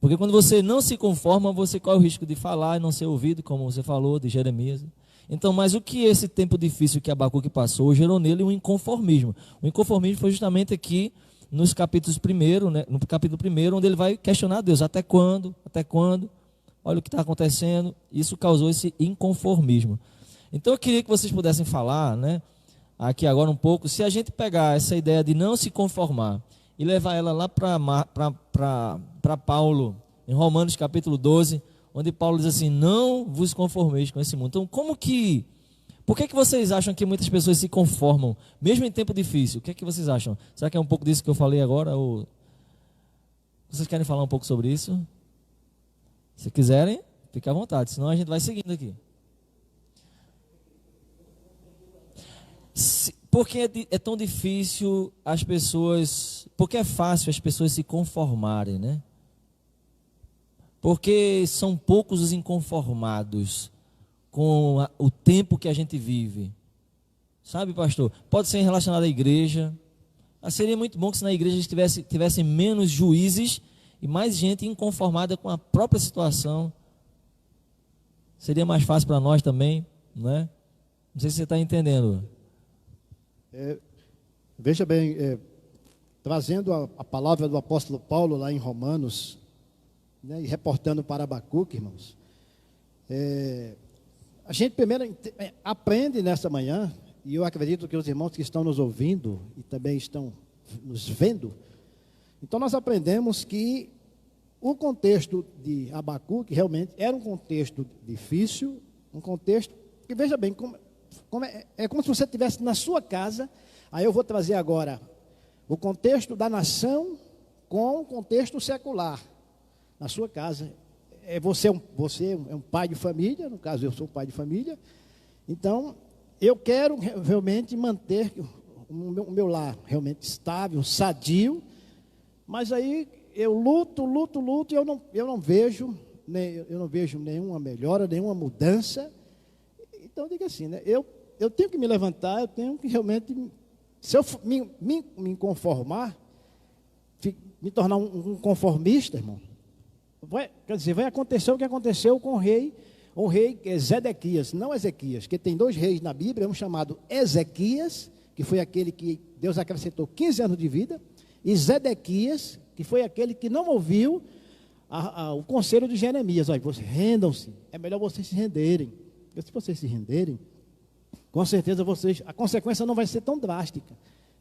A: Porque quando você não se conforma, você corre o risco de falar e não ser ouvido, como você falou, de Jeremias. Então, mas o que esse tempo difícil que Abacuque passou, gerou nele um inconformismo. O inconformismo foi justamente aqui, nos capítulos primeiro, né, no capítulo 1, onde ele vai questionar a Deus, até quando? Até quando? Olha o que está acontecendo. Isso causou esse inconformismo. Então, eu queria que vocês pudessem falar, né, aqui agora um pouco, se a gente pegar essa ideia de não se conformar e levar ela lá para Paulo, em Romanos capítulo 12, onde Paulo diz assim, não vos conformeis com esse mundo. Então, por que vocês acham que muitas pessoas se conformam, mesmo em tempo difícil? O que é que vocês acham? Será que é um pouco disso que eu falei agora? Ou vocês querem falar um pouco sobre isso? Se quiserem, fique à vontade, senão a gente vai seguindo aqui. Por que é tão difícil as pessoas... Porque é fácil as pessoas se conformarem, né? Porque são poucos os inconformados com o tempo que a gente vive. Sabe, pastor? Pode ser relacionado à igreja. Seria muito bom que se na igreja tivesse menos juízes e mais gente inconformada com a própria situação. Seria mais fácil para nós também, não é? Não sei se você está entendendo.
C: Veja bem, trazendo a palavra do apóstolo Paulo lá em Romanos, né, e reportando para Abacuque, irmãos, a gente primeiro aprende nessa manhã, e eu acredito que os irmãos que estão nos ouvindo e também estão nos vendo, então nós aprendemos que o contexto de Abacuque realmente era um contexto difícil, um contexto que, veja bem, é como se você estivesse na sua casa. Aí eu vou trazer agora o contexto da nação com o contexto secular. Na sua casa, você é um pai de família, no caso eu sou um pai de família, então eu quero realmente manter o meu lar realmente estável, sadio, mas aí eu luto e eu não vejo nenhuma melhora, nenhuma mudança. Então, diga assim, né? Eu tenho que me levantar, eu tenho que realmente, se eu me conformar, me tornar um conformista, irmão, vai acontecer o que aconteceu com o rei Zedequias, não Ezequias, que tem 2 reis na Bíblia, um chamado Ezequias, que foi aquele que Deus acrescentou 15 anos de vida, e Zedequias, que foi aquele que não ouviu o conselho de Jeremias. Olha, rendam-se, é melhor vocês se renderem. Se vocês se renderem, com certeza a consequência não vai ser tão drástica.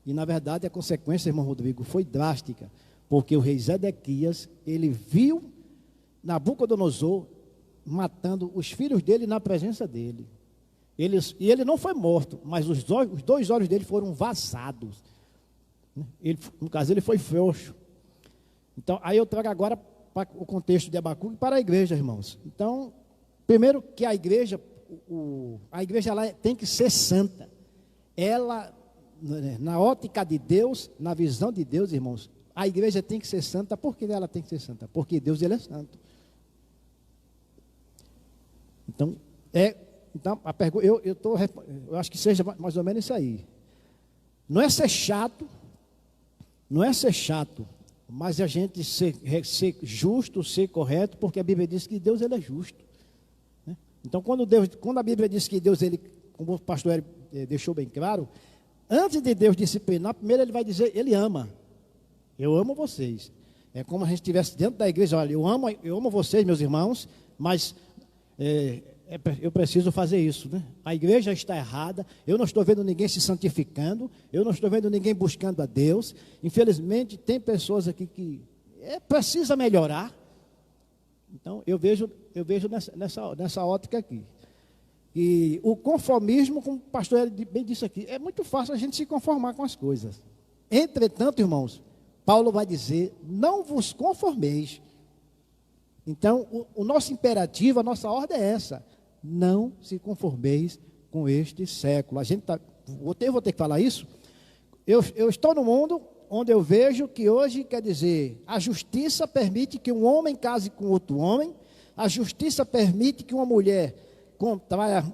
C: E na verdade a consequência, irmão Rodrigo, foi drástica, porque o rei Zedequias, ele viu Nabucodonosor matando os filhos dele na presença dele. E ele não foi morto, mas os 2 olhos dele foram vazados. No caso, ele foi frouxo. Então, aí eu trago agora para o contexto de Abacuque para a igreja, irmãos. Então, primeiro que a igreja ela tem que ser santa. Ela, na ótica de Deus, na visão de Deus, irmãos, a igreja tem que ser santa. Por que ela tem que ser santa? Porque Deus, ele é santo. Então, eu acho que seja mais ou menos isso aí. Não é ser chato mas a gente ser justo, ser correto, porque a Bíblia diz que Deus ele é justo. Né? Então, quando a Bíblia diz que Deus, ele, como o pastor Hélio deixou bem claro, antes de Deus disciplinar, primeiro ele vai dizer, ele ama. Eu amo vocês. É como a gente estivesse dentro da igreja, olha, eu amo vocês, meus irmãos, mas eu preciso fazer isso, né? A igreja está errada, eu não estou vendo ninguém se santificando, eu não estou vendo ninguém buscando a Deus. Infelizmente, tem pessoas aqui que precisa melhorar. Então, eu vejo nessa ótica aqui. E o conformismo, como o pastor bem disse aqui, é muito fácil a gente se conformar com as coisas. Entretanto, irmãos, Paulo vai dizer, não vos conformeis. Então, o nosso imperativo, a nossa ordem é essa, não se conformeis com este século. A gente vou ter que falar isso. Eu estou no mundo onde eu vejo que hoje, quer dizer, a justiça permite que um homem case com outro homem, a justiça permite que uma mulher contraia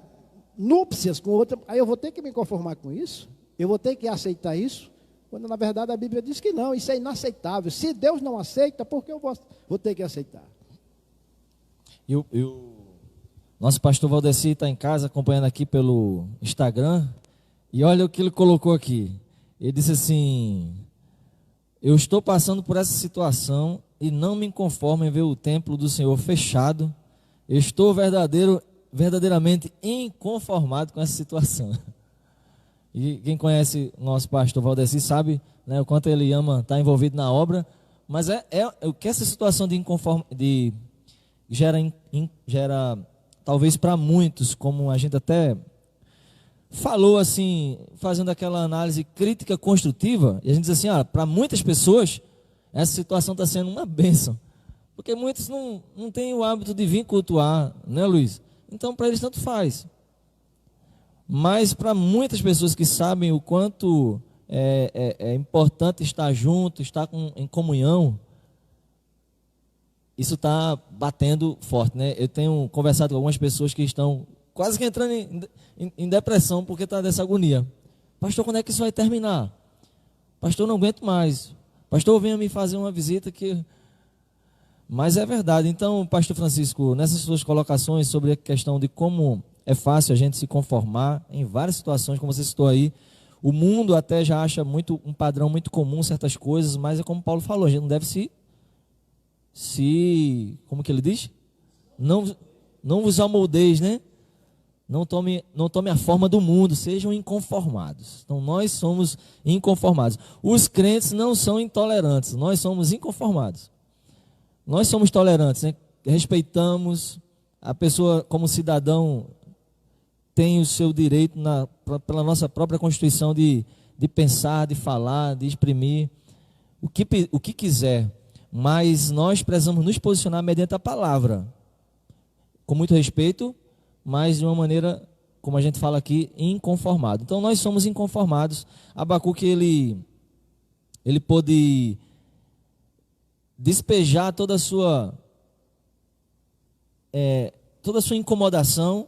C: núpcias com outra, aí eu vou ter que me conformar com isso? Eu vou ter que aceitar isso? Quando na verdade a Bíblia diz que não, isso é inaceitável. Se Deus não aceita, por que eu vou ter que aceitar?
A: Nosso pastor Valdeci está em casa acompanhando aqui pelo Instagram, e olha o que ele colocou aqui. Ele disse assim: eu estou passando por essa situação e não me conformo em ver o templo do Senhor fechado. Eu estou verdadeiramente inconformado com essa situação. E quem conhece o nosso pastor Valdeci sabe, né, o quanto ele ama estar envolvido na obra, mas o que essa situação gera talvez para muitos, como a gente até falou assim, fazendo aquela análise crítica construtiva, e a gente diz assim, para muitas pessoas essa situação está sendo uma bênção, porque muitos não têm o hábito de vir cultuar, né, Luiz? Então para eles tanto faz. Mas para muitas pessoas que sabem o quanto é importante estar junto, estar em comunhão, isso está batendo forte, né? Eu tenho conversado com algumas pessoas que estão quase que entrando em depressão porque está dessa agonia. Pastor, quando é que isso vai terminar? Pastor, não aguento mais. Pastor, venha me fazer uma visita que... Mas é verdade. Então, pastor Francisco, nessas suas colocações sobre a questão de como é fácil a gente se conformar em várias situações, como você citou aí, o mundo até já acha um padrão muito comum certas coisas, mas é como Paulo falou, a gente não deve como que ele diz? Não vos amoldeis, né? Não tome a forma do mundo, sejam inconformados. Então nós somos inconformados. Os crentes não são intolerantes, nós somos inconformados. Nós somos tolerantes, né? Respeitamos a pessoa como cidadão, tem o seu direito pela nossa própria Constituição de pensar, de falar, de exprimir o que quiser. Mas nós precisamos nos posicionar mediante a palavra, com muito respeito, mas de uma maneira, como a gente fala aqui, inconformado. Então nós somos inconformados. Abacuque, ele pôde despejar toda a sua incomodação,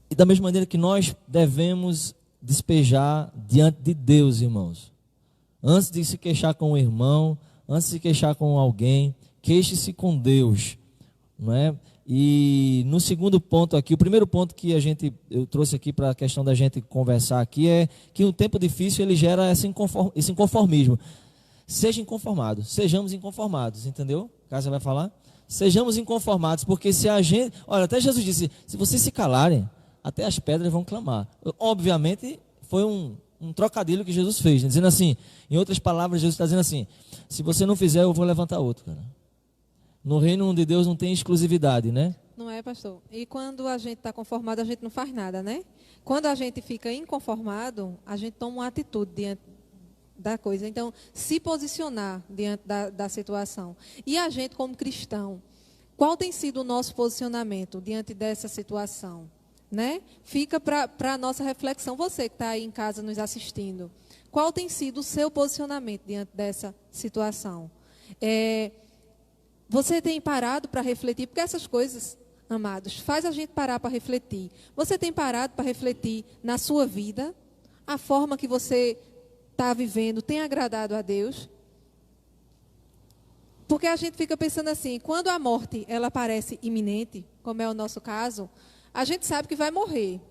A: e da mesma maneira que nós devemos despejar diante de Deus, irmãos. Antes de se queixar com o irmão, antes de se queixar com alguém, queixe-se com Deus, não é? E no segundo ponto aqui, o primeiro ponto que eu trouxe aqui para a questão da gente conversar aqui é que um tempo difícil ele gera esse inconformismo. Seja inconformado, sejamos inconformados, entendeu? Cássio vai falar? Sejamos inconformados, porque se a gente... Olha, até Jesus disse, se vocês se calarem, até as pedras vão clamar. Obviamente, foi um trocadilho que Jesus fez, né? Dizendo assim, em outras palavras, Jesus está dizendo assim, se você não fizer, eu vou levantar outro, cara. No reino de Deus não tem exclusividade, né?
B: Não é, pastor? E quando a gente está conformado, a gente não faz nada, né? Quando a gente fica inconformado, a gente toma uma atitude diante da coisa. Então, se posicionar diante da situação. E a gente, como cristão, qual tem sido o nosso posicionamento diante dessa situação? Né? Fica para a nossa reflexão. Você que está aí em casa nos assistindo, qual tem sido o seu posicionamento diante dessa situação? Você tem parado para refletir? Porque essas coisas, amados, faz a gente parar para refletir. Você tem parado para refletir na sua vida? A forma que você está vivendo tem agradado a Deus? Porque a gente fica pensando assim, quando a morte ela parece iminente, como é o nosso caso, a gente sabe que vai morrer.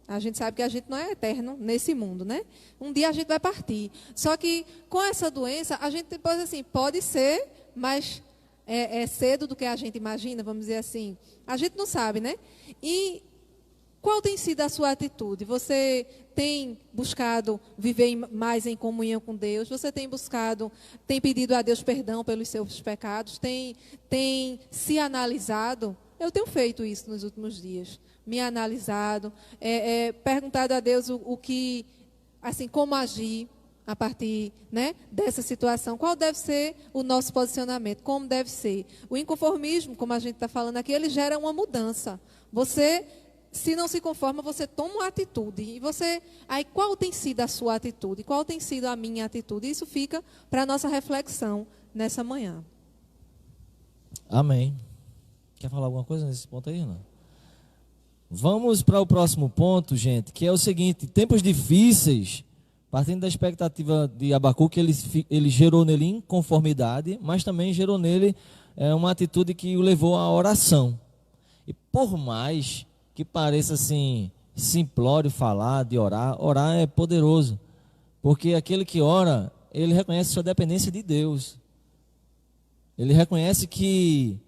B: A gente sabe que a gente não é eterno nesse mundo, né? Um dia a gente vai partir. Só que com essa doença, a gente pode assim, pode ser, mas é cedo do que a gente imagina, vamos dizer assim. A gente não sabe, né? E qual tem sido a sua atitude? Você tem buscado viver mais em comunhão com Deus? Você tem pedido a Deus perdão pelos seus pecados? Tem se analisado? Eu tenho feito isso nos últimos dias. Me analisado, perguntado a Deus o que, assim, como agir a partir, né, dessa situação. Qual deve ser o nosso posicionamento? Como deve ser? O inconformismo, como a gente está falando aqui, ele gera uma mudança. Você, se não se conforma, você toma uma atitude. E aí qual tem sido a sua atitude? Qual tem sido a minha atitude? Isso fica para a nossa reflexão nessa manhã.
A: Amém. Quer falar alguma coisa nesse ponto aí, não? Vamos para o próximo ponto, gente, que é o seguinte: tempos difíceis, partindo da expectativa de Abacuque, ele gerou nele inconformidade, mas também gerou nele uma atitude que o levou à oração. E por mais que pareça assim simplório falar de orar é poderoso, porque aquele que ora, ele reconhece sua dependência de Deus. Ele reconhece que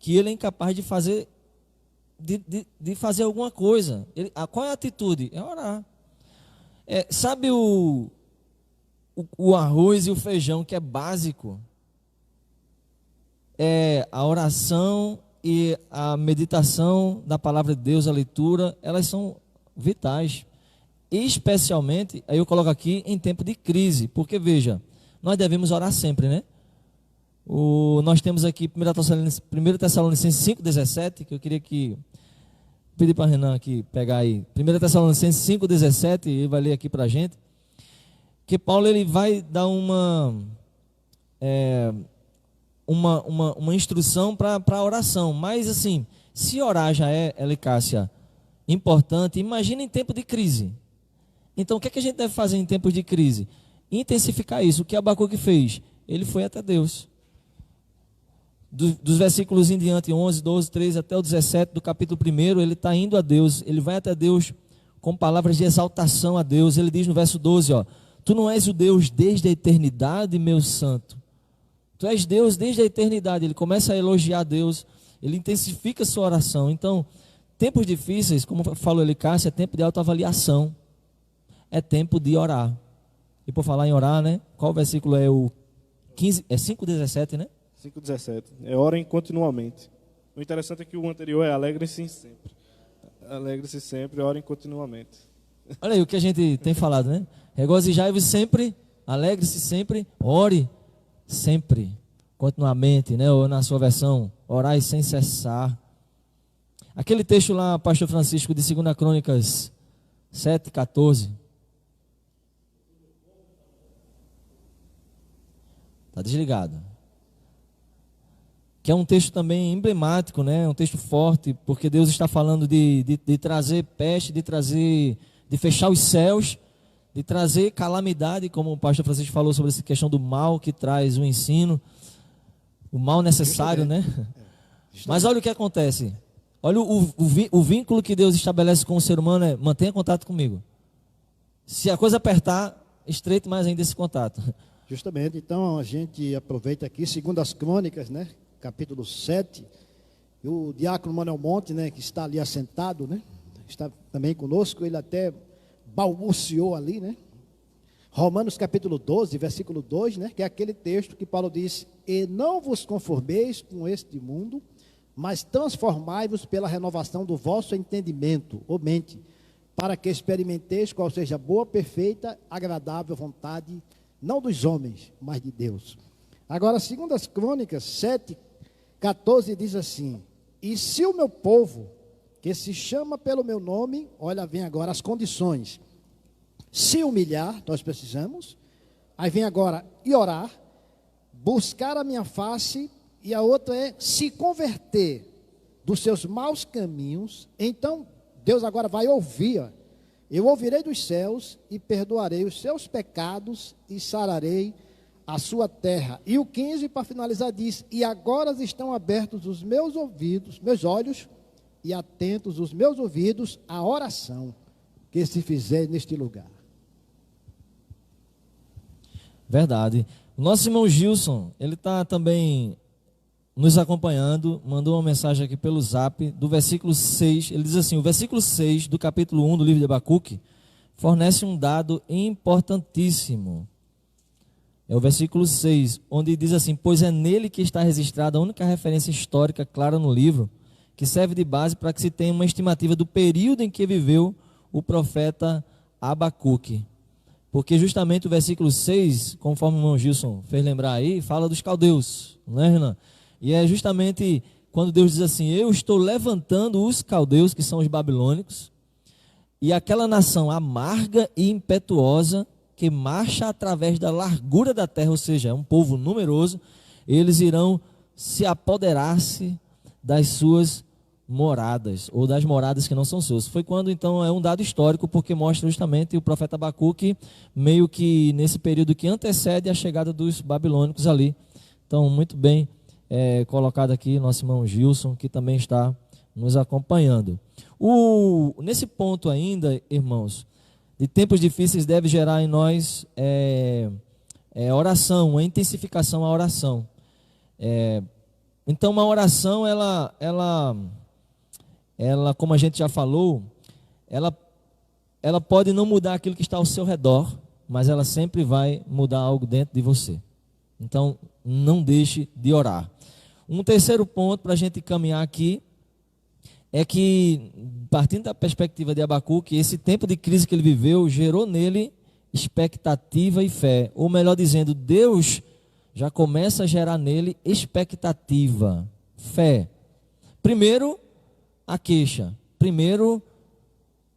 A: ele é incapaz de fazer fazer alguma coisa. Qual é a atitude? É orar. Sabe o arroz e o feijão, que é básico? A oração e a meditação da palavra de Deus, a leitura, elas são vitais. Especialmente, aí eu coloco aqui, em tempo de crise. Porque, veja, nós devemos orar sempre, né? Nós temos aqui 1 Tessalonicenses 5,17, que eu queria pedir para Renan aqui pegar aí. 1 Tessalonicenses 5,17, ele vai ler aqui para a gente. Que Paulo ele vai dar uma instrução para a oração. Mas assim, se orar já Elicácia, importante, imagina em tempo de crise. Então o que a gente deve fazer em tempos de crise? Intensificar isso. O que Abacuque fez? Ele foi até Deus. Dos versículos em diante, 11, 12, 13 até o 17 do capítulo 1, ele está indo a Deus, ele vai até Deus com palavras de exaltação a Deus. Ele diz no verso 12, tu não és o Deus desde a eternidade, meu santo. Tu és Deus desde a eternidade. Ele começa a elogiar Deus, ele intensifica a sua oração. Então, tempos difíceis, como falou Elicácia, é tempo de autoavaliação, é tempo de orar. E por falar em orar, né? Qual versículo é o 15? É 5,17, né?
D: 5,17. Orem continuamente. O interessante é que o anterior é alegre-se sempre. Alegre-se sempre, orem continuamente.
A: Olha aí o que a gente tem falado, né? Regozijai-vos sempre, alegre-se sempre, ore sempre, continuamente, né? Ou na sua versão, orai sem cessar. Aquele texto lá, pastor Francisco, de 2 Crônicas 7,14. Está desligado. Que é um texto também emblemático, né? Um texto forte, porque Deus está falando de trazer peste, de fechar os céus, de trazer calamidade, como o pastor Francisco falou sobre essa questão do mal que traz o ensino, o mal necessário, né? Mas olha o que acontece. Olha o vínculo que Deus estabelece com o ser humano mantenha contato comigo. Se a coisa apertar, estreite mais ainda esse contato.
C: Justamente, então a gente aproveita aqui, segundo as Crônicas, né? Capítulo 7, o diácono Manuel Monte, né, que está ali assentado, né, está também conosco, ele até balbuciou ali, né, Romanos capítulo 12, versículo 2, né, que é aquele texto que Paulo diz, e não vos conformeis com este mundo, mas transformai-vos pela renovação do vosso entendimento, ou mente, para que experimenteis qual seja a boa, perfeita, agradável vontade, não dos homens, mas de Deus. Agora, segundo as Crônicas 7,14 diz assim, e se o meu povo, que se chama pelo meu nome, olha, vem agora as condições, se humilhar, nós precisamos, aí vem agora, e orar, buscar a minha face, e a outra é se converter dos seus maus caminhos, então Deus agora vai ouvir, Eu ouvirei dos céus e perdoarei os seus pecados e sararei a sua terra. E o 15, para finalizar, diz: e agora estão abertos os meus ouvidos, meus olhos, e atentos os meus ouvidos à oração que se fizer neste lugar.
A: Verdade. O nosso irmão Gilson, ele está também nos acompanhando, mandou uma mensagem aqui pelo zap, do versículo 6, ele diz assim: o versículo 6 do capítulo 1 do livro de Abacuque fornece um dado importantíssimo. É o versículo 6, onde diz assim: pois é nele que está registrada a única referência histórica clara no livro, que serve de base para que se tenha uma estimativa do período em que viveu o profeta Abacuque. Porque justamente o versículo 6, conforme o irmão Gilson fez lembrar aí, fala dos caldeus, não é, Renan? E é justamente quando Deus diz assim: eu estou levantando os caldeus, que são os babilônicos, e aquela nação amarga e impetuosa, que marcha através da largura da terra, ou seja, é um povo numeroso, eles irão se apoderar-se das suas moradas, ou das moradas que não são suas. Foi quando, então, é um dado histórico, porque mostra justamente o profeta Abacuque, meio que nesse período que antecede a chegada dos babilônicos ali. Então, muito bem colocado aqui nosso irmão Gilson, que também está nos acompanhando. Nesse ponto ainda, irmãos, de tempos difíceis deve gerar em nós oração, uma intensificação à oração. Então, uma oração, ela, como a gente já falou, ela pode não mudar aquilo que está ao seu redor, mas ela sempre vai mudar algo dentro de você. Então, não deixe de orar. Um terceiro ponto para a gente caminhar aqui é que, partindo da perspectiva de Abacuque, esse tempo de crise que ele viveu gerou nele expectativa e fé. Ou melhor dizendo, Deus já começa a gerar nele expectativa, fé. Primeiro, a queixa. Primeiro,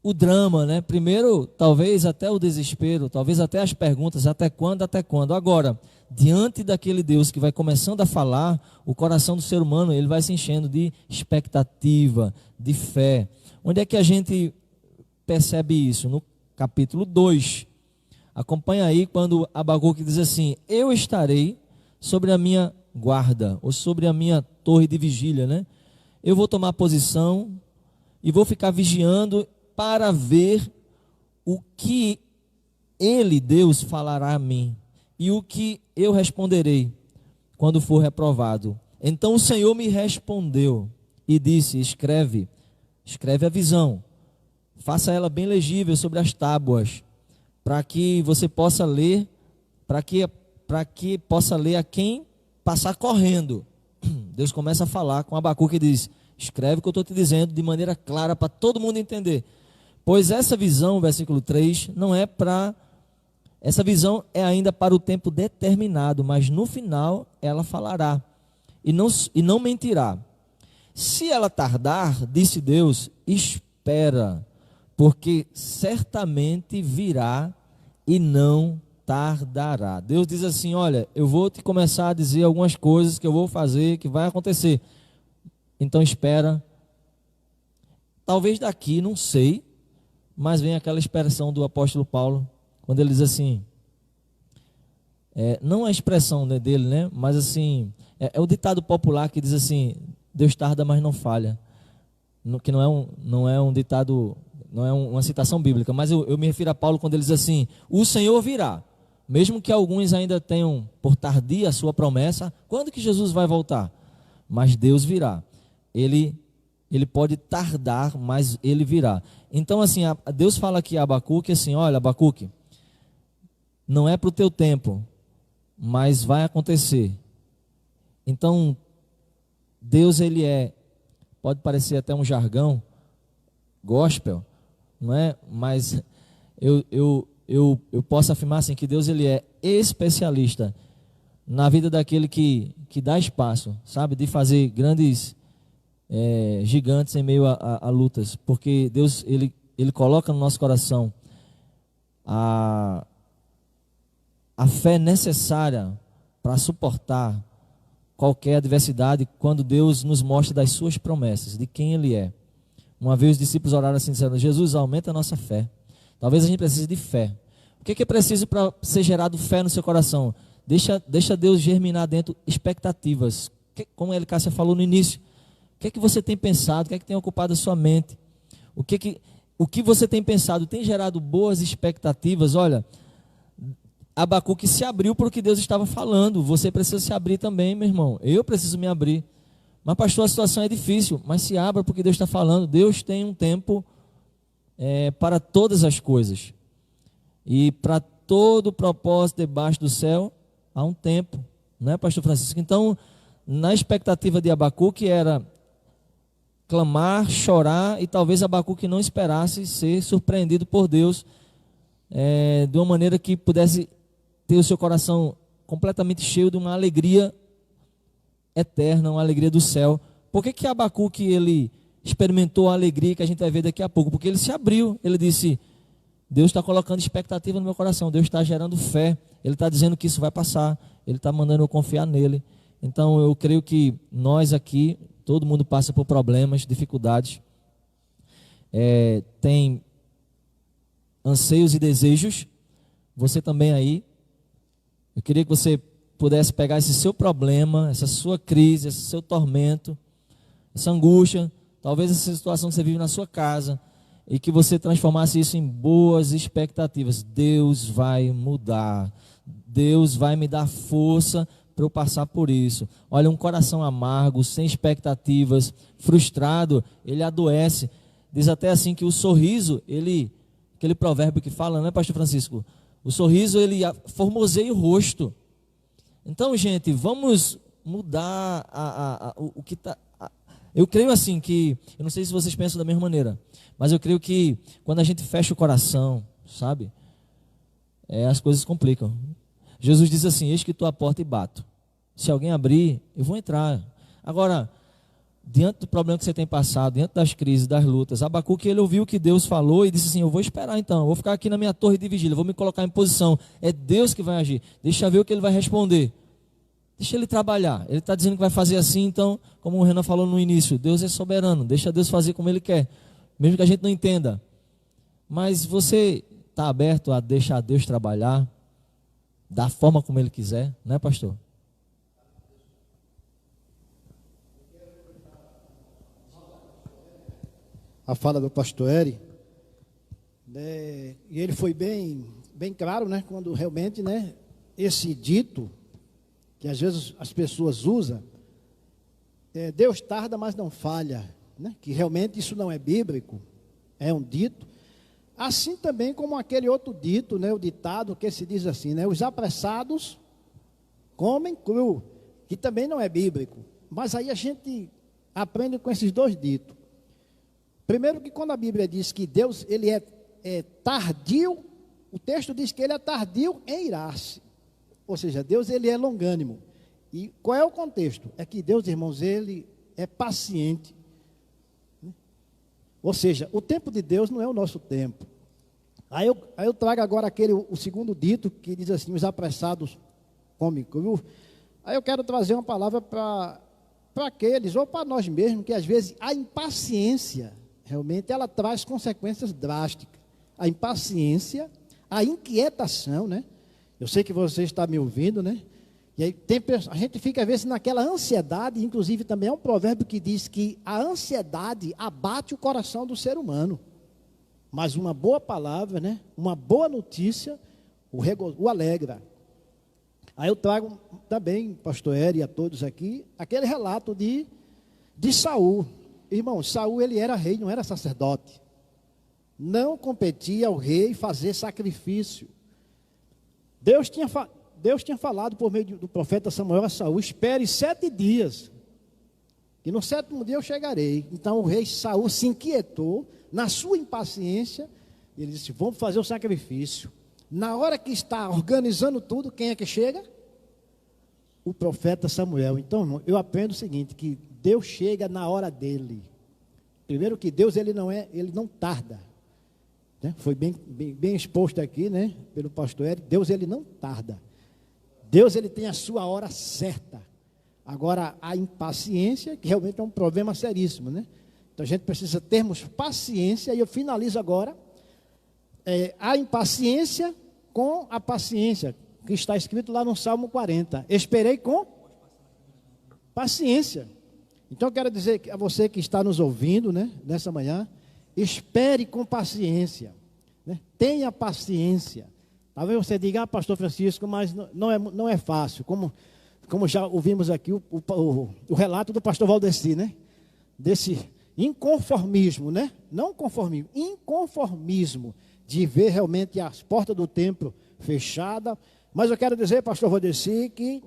A: o drama, né? Primeiro, talvez até o desespero, talvez até as perguntas: até quando, até quando? Agora, diante daquele Deus que vai começando a falar, o coração do ser humano, ele vai se enchendo de expectativa, de fé. Onde é que a gente percebe isso? No capítulo 2. Acompanha aí quando Abacuque diz assim: eu estarei sobre a minha guarda, ou sobre a minha torre de vigília, né? Eu vou tomar posição e vou ficar vigiando para ver o que ele, Deus, falará a mim e o que eu responderei quando for reprovado. Então o Senhor me respondeu e disse: escreve a visão, faça ela bem legível sobre as tábuas, para que você possa ler, para que possa ler a quem passar correndo. Deus começa a falar com Abacuque e diz: escreve o que eu estou te dizendo de maneira clara para todo mundo entender. Pois essa visão, versículo 3, não é para... Essa visão é ainda para o tempo determinado, mas no final ela falará e não mentirá. Se ela tardar, disse Deus, espera, porque certamente virá e não tardará. Deus diz assim: olha, eu vou te começar a dizer algumas coisas que eu vou fazer, que vai acontecer. Então espera. Talvez daqui, não sei, mas vem aquela expressão do apóstolo Paulo, quando ele diz assim, não a expressão dele, né? Mas assim, é o ditado popular que diz assim: Deus tarda, mas não falha. Que não é um ditado, não é uma citação bíblica, mas eu me refiro a Paulo quando ele diz assim: o Senhor virá, mesmo que alguns ainda tenham por tardia a sua promessa. Quando que Jesus vai voltar? Mas Deus virá. Ele pode tardar, mas ele virá. Então assim, Deus fala aqui a Abacuque assim: olha, Abacuque, não é para o teu tempo, mas vai acontecer. Então, Deus, ele pode parecer até um jargão gospel, não é? Mas eu posso afirmar assim, que Deus, ele é especialista na vida daquele que dá espaço, sabe? De fazer grandes gigantes em meio a lutas. Porque Deus, ele coloca no nosso coração a fé necessária para suportar qualquer adversidade, quando Deus nos mostra das suas promessas, de quem Ele é. Uma vez os discípulos oraram assim, dizendo: Jesus, aumenta a nossa fé. Talvez a gente precise de fé. O que é preciso para ser gerado fé no seu coração? Deixa Deus germinar dentro expectativas. Como a Elicássia falou no início, o que é que você tem pensado? O que é que tem ocupado a sua mente? O que você tem pensado tem gerado boas expectativas? Olha, Abacuque se abriu para o que Deus estava falando. Você precisa se abrir também, meu irmão. Eu preciso me abrir. Mas, pastor, a situação é difícil. Mas se abra para o que Deus está falando. Deus tem um tempo para todas as coisas. E para todo propósito debaixo do céu, há um tempo. Não é, pastor Francisco? Então, na expectativa de Abacuque era clamar, chorar, e talvez Abacuque não esperasse ser surpreendido por Deus de uma maneira que pudesse ter o seu coração completamente cheio de uma alegria eterna, uma alegria do céu. Por que Abacuque ele experimentou a alegria que a gente vai ver daqui a pouco? Porque ele se abriu, ele disse: Deus está colocando expectativa no meu coração, Deus está gerando fé, Ele está dizendo que isso vai passar, Ele está mandando eu confiar nele. Então eu creio que nós aqui, todo mundo passa por problemas, dificuldades, tem anseios e desejos. Você também aí, eu queria que você pudesse pegar esse seu problema, essa sua crise, esse seu tormento, essa angústia, talvez essa situação que você vive na sua casa, e que você transformasse isso em boas expectativas. Deus vai mudar, Deus vai me dar força para eu passar por isso. Olha, um coração amargo, sem expectativas, frustrado, ele adoece. Diz até assim que o sorriso, aquele provérbio que fala, não é, pastor Francisco? O sorriso, ele formoseia o rosto. Então, gente, vamos mudar o que está... Eu creio assim que, eu não sei se vocês pensam da mesma maneira, mas eu creio que quando a gente fecha o coração, sabe, as coisas complicam. Jesus diz assim: eis que estou à porta e bato. Se alguém abrir, eu vou entrar. Agora, diante do problema que você tem passado, diante das crises, das lutas, Abacuque, ele ouviu o que Deus falou e disse assim: eu vou esperar então, eu vou ficar aqui na minha torre de vigília, vou me colocar em posição. É Deus que vai agir, deixa eu ver o que ele vai responder. Deixa ele trabalhar. Ele está dizendo que vai fazer assim, então, como o Renan falou no início, Deus é soberano, deixa Deus fazer como Ele quer, mesmo que a gente não entenda. Mas você está aberto a deixar Deus trabalhar da forma como Ele quiser, não é, pastor?
C: A fala do pastor Eri, e ele foi bem claro, né, quando realmente, né, esse dito que às vezes as pessoas usam, Deus tarda, mas não falha, né? Que realmente isso não é bíblico, é um dito. Assim também como aquele outro dito, né, o ditado que se diz assim, né, os apressados comem cru, que também não é bíblico. Mas aí a gente aprende com esses dois ditos. Primeiro, que quando a Bíblia diz que Deus ele é tardio, o texto diz que ele é tardio em irar-se. Ou seja, Deus ele é longânimo. E qual é o contexto? É que Deus, irmãos, ele é paciente. Ou seja, o tempo de Deus não é o nosso tempo. Aí eu trago agora o segundo dito, que diz assim: os apressados comem cru. Aí eu quero trazer uma palavra para aqueles, ou para nós mesmos, que às vezes a impaciência, realmente, ela traz consequências drásticas. A impaciência, a inquietação, né? Eu sei que você está me ouvindo, né? E aí a gente fica às vezes naquela ansiedade, inclusive também é um provérbio que diz que a ansiedade abate o coração do ser humano. Mas uma boa palavra, né? Uma boa notícia o alegra. Aí eu trago também, pastor Eri, e a todos aqui, aquele relato de Saul. Irmão, Saul ele era rei, não era sacerdote. Não competia ao rei fazer sacrifício. Deus tinha falado por meio do profeta Samuel a Saul: espere 7 dias, que no 7º dia eu chegarei. Então o rei Saul se inquietou, na sua impaciência, ele disse: vamos fazer o sacrifício. Na hora que está organizando tudo, quem é que chega? O profeta Samuel. Então, irmão, eu aprendo o seguinte, que Deus chega na hora dele. Primeiro que Deus ele não tarda. Né? Foi bem exposto aqui, né, pelo pastor Eri. Deus ele não tarda. Deus ele tem a sua hora certa. Agora a impaciência, que realmente é um problema seríssimo, né? Então a gente precisa termos paciência. E eu finalizo agora a impaciência com a paciência, que está escrito lá no Salmo 40. Esperei com paciência. Então eu quero dizer a você que está nos ouvindo, né, nessa manhã, espere com paciência, né? Tenha paciência. Talvez você diga, pastor Francisco, mas não é fácil, como já ouvimos aqui o relato do pastor Valdeci, né? Desse inconformismo, né? Não conformismo, inconformismo, de ver realmente as portas do templo fechadas. Mas eu quero dizer, pastor Valdeci, que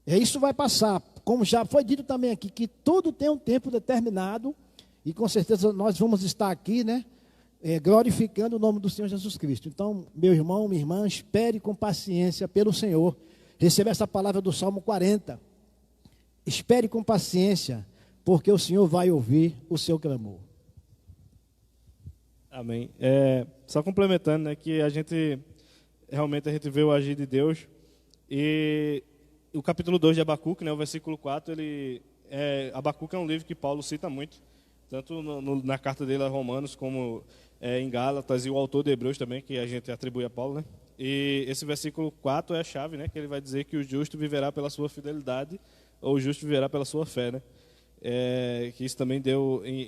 C: isso vai passar, como já foi dito também aqui, que tudo tem um tempo determinado, e com certeza nós vamos estar aqui, né? Glorificando o nome do Senhor Jesus Cristo. Então, meu irmão, minha irmã, espere com paciência pelo Senhor. Receba essa palavra do Salmo 40. Espere com paciência, porque o Senhor vai ouvir o seu clamor.
D: Amém. Só complementando, né, que realmente a gente vê o agir de Deus. E o capítulo 2 de Abacuque, né, o versículo 4, Abacuque é um livro que Paulo cita muito, tanto na carta dele a Romanos, como em Gálatas, e o autor de Hebreus também, que a gente atribui a Paulo, né? E esse versículo 4 é a chave, né? Que ele vai dizer que o justo viverá pela sua fidelidade, ou o justo viverá pela sua fé, né? Que isso também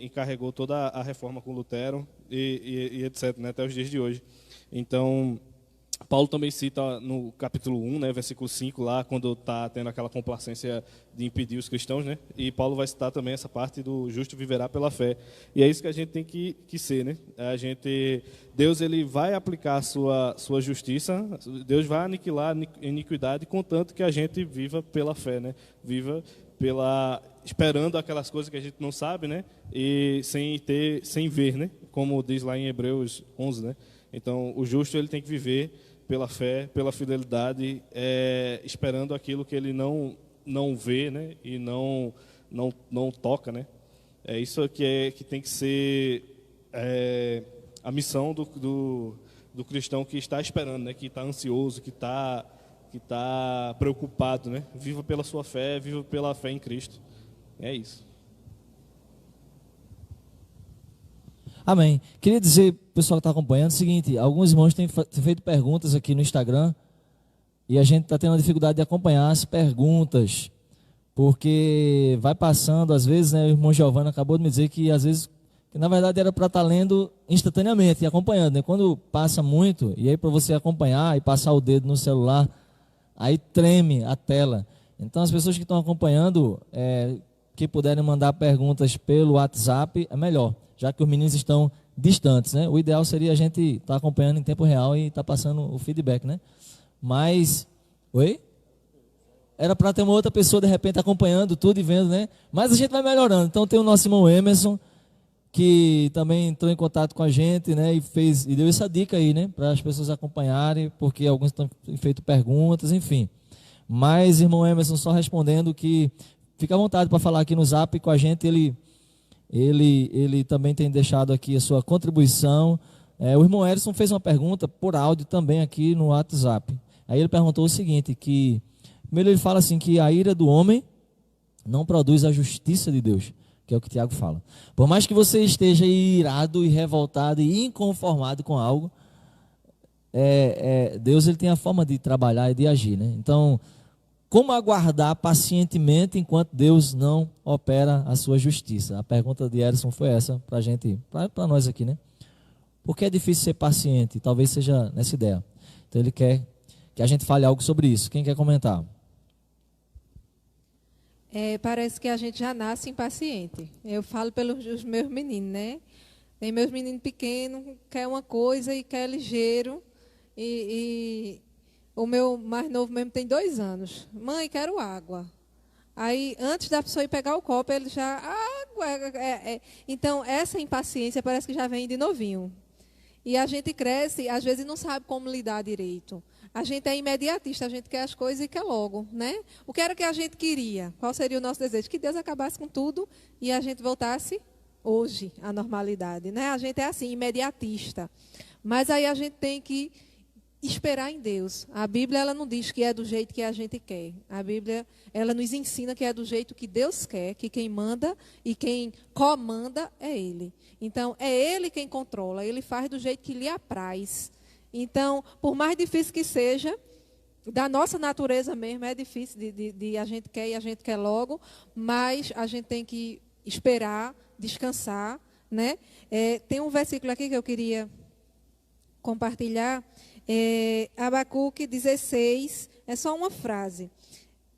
D: encarregou toda a reforma com Lutero e etc, né? Até os dias de hoje. Então, Paulo também cita no capítulo 1, né, versículo 5, lá, quando está tendo aquela complacência de impedir os cristãos, né? E Paulo vai citar também essa parte do justo viverá pela fé. E é isso que a gente tem que ser, né? Deus ele vai aplicar a sua justiça, Deus vai aniquilar a iniquidade, contanto que a gente viva pela fé, né? Viva esperando aquelas coisas que a gente não sabe, né? E sem ver, né? Como diz lá em Hebreus 11, né? Então, o justo ele tem que viver pela fé, pela fidelidade, esperando aquilo que ele não vê, né? E não toca, né? É isso que tem que ser a missão do cristão que está esperando, né? Que está ansioso, que está preocupado, né? Viva pela sua fé, viva pela fé em Cristo. É isso.
A: Amém. Queria dizer, pessoal que está acompanhando, o seguinte: alguns irmãos têm feito perguntas aqui no Instagram e a gente está tendo a dificuldade de acompanhar as perguntas, porque vai passando, às vezes, né, o irmão Giovanni acabou de me dizer que às vezes, que na verdade era para estar lendo instantaneamente e acompanhando, né? Quando passa muito, e aí para você acompanhar e passar o dedo no celular, aí treme a tela. Então as pessoas que estão acompanhando, que puderem mandar perguntas pelo WhatsApp, é melhor, já que os meninos estão distantes, né? O ideal seria a gente estar acompanhando em tempo real e estar passando o feedback, né? Mas, era para ter uma outra pessoa de repente acompanhando tudo e vendo, né? Mas a gente vai melhorando. Então tem o nosso irmão Emerson, que também entrou em contato com a gente, né? E deu essa dica aí, né? Para as pessoas acompanharem, porque alguns têm feito perguntas, enfim. Mas, irmão Emerson, só respondendo que fica à vontade para falar aqui no Zap com a gente. Ele também tem deixado aqui a sua contribuição. O irmão Erison fez uma pergunta por áudio também aqui no WhatsApp. Aí ele perguntou o seguinte, que primeiro ele fala assim, que a ira do homem não produz a justiça de Deus, que é o que Tiago fala. Por mais que você esteja irado e revoltado e inconformado com algo, Deus ele tem a forma de trabalhar e de agir, né? Então, como aguardar pacientemente enquanto Deus não opera a sua justiça? A pergunta de Erison foi essa para a gente, para nós aqui, né? Porque é difícil ser paciente? Talvez seja nessa ideia. Então ele quer que a gente fale algo sobre isso. Quem quer comentar?
B: Parece que a gente já nasce impaciente. Eu falo pelos meus meninos, né? Tem meus meninos pequenos, quer uma coisa e quer ligeiro. E o meu mais novo mesmo tem 2 anos. Mãe, quero água. Aí, antes da pessoa ir pegar o copo, ele já... Água! Então, essa impaciência parece que já vem de novinho. E a gente cresce, às vezes, não sabe como lidar direito. A gente é imediatista, a gente quer as coisas e quer logo, né? O que era que a gente queria? Qual seria o nosso desejo? Que Deus acabasse com tudo e a gente voltasse hoje à normalidade, né? A gente é assim, imediatista. Mas aí a gente tem que esperar em Deus. A Bíblia, ela não diz que é do jeito que a gente quer. A Bíblia, ela nos ensina que é do jeito que Deus quer, que quem manda e quem comanda é Ele. Então, é Ele quem controla, Ele faz do jeito que lhe apraz. Então, por mais difícil que seja, da nossa natureza mesmo, é difícil de a gente quer e a gente quer logo, mas a gente tem que esperar, descansar, né? Tem um versículo aqui que eu queria compartilhar, Abacuque 16, é só uma frase.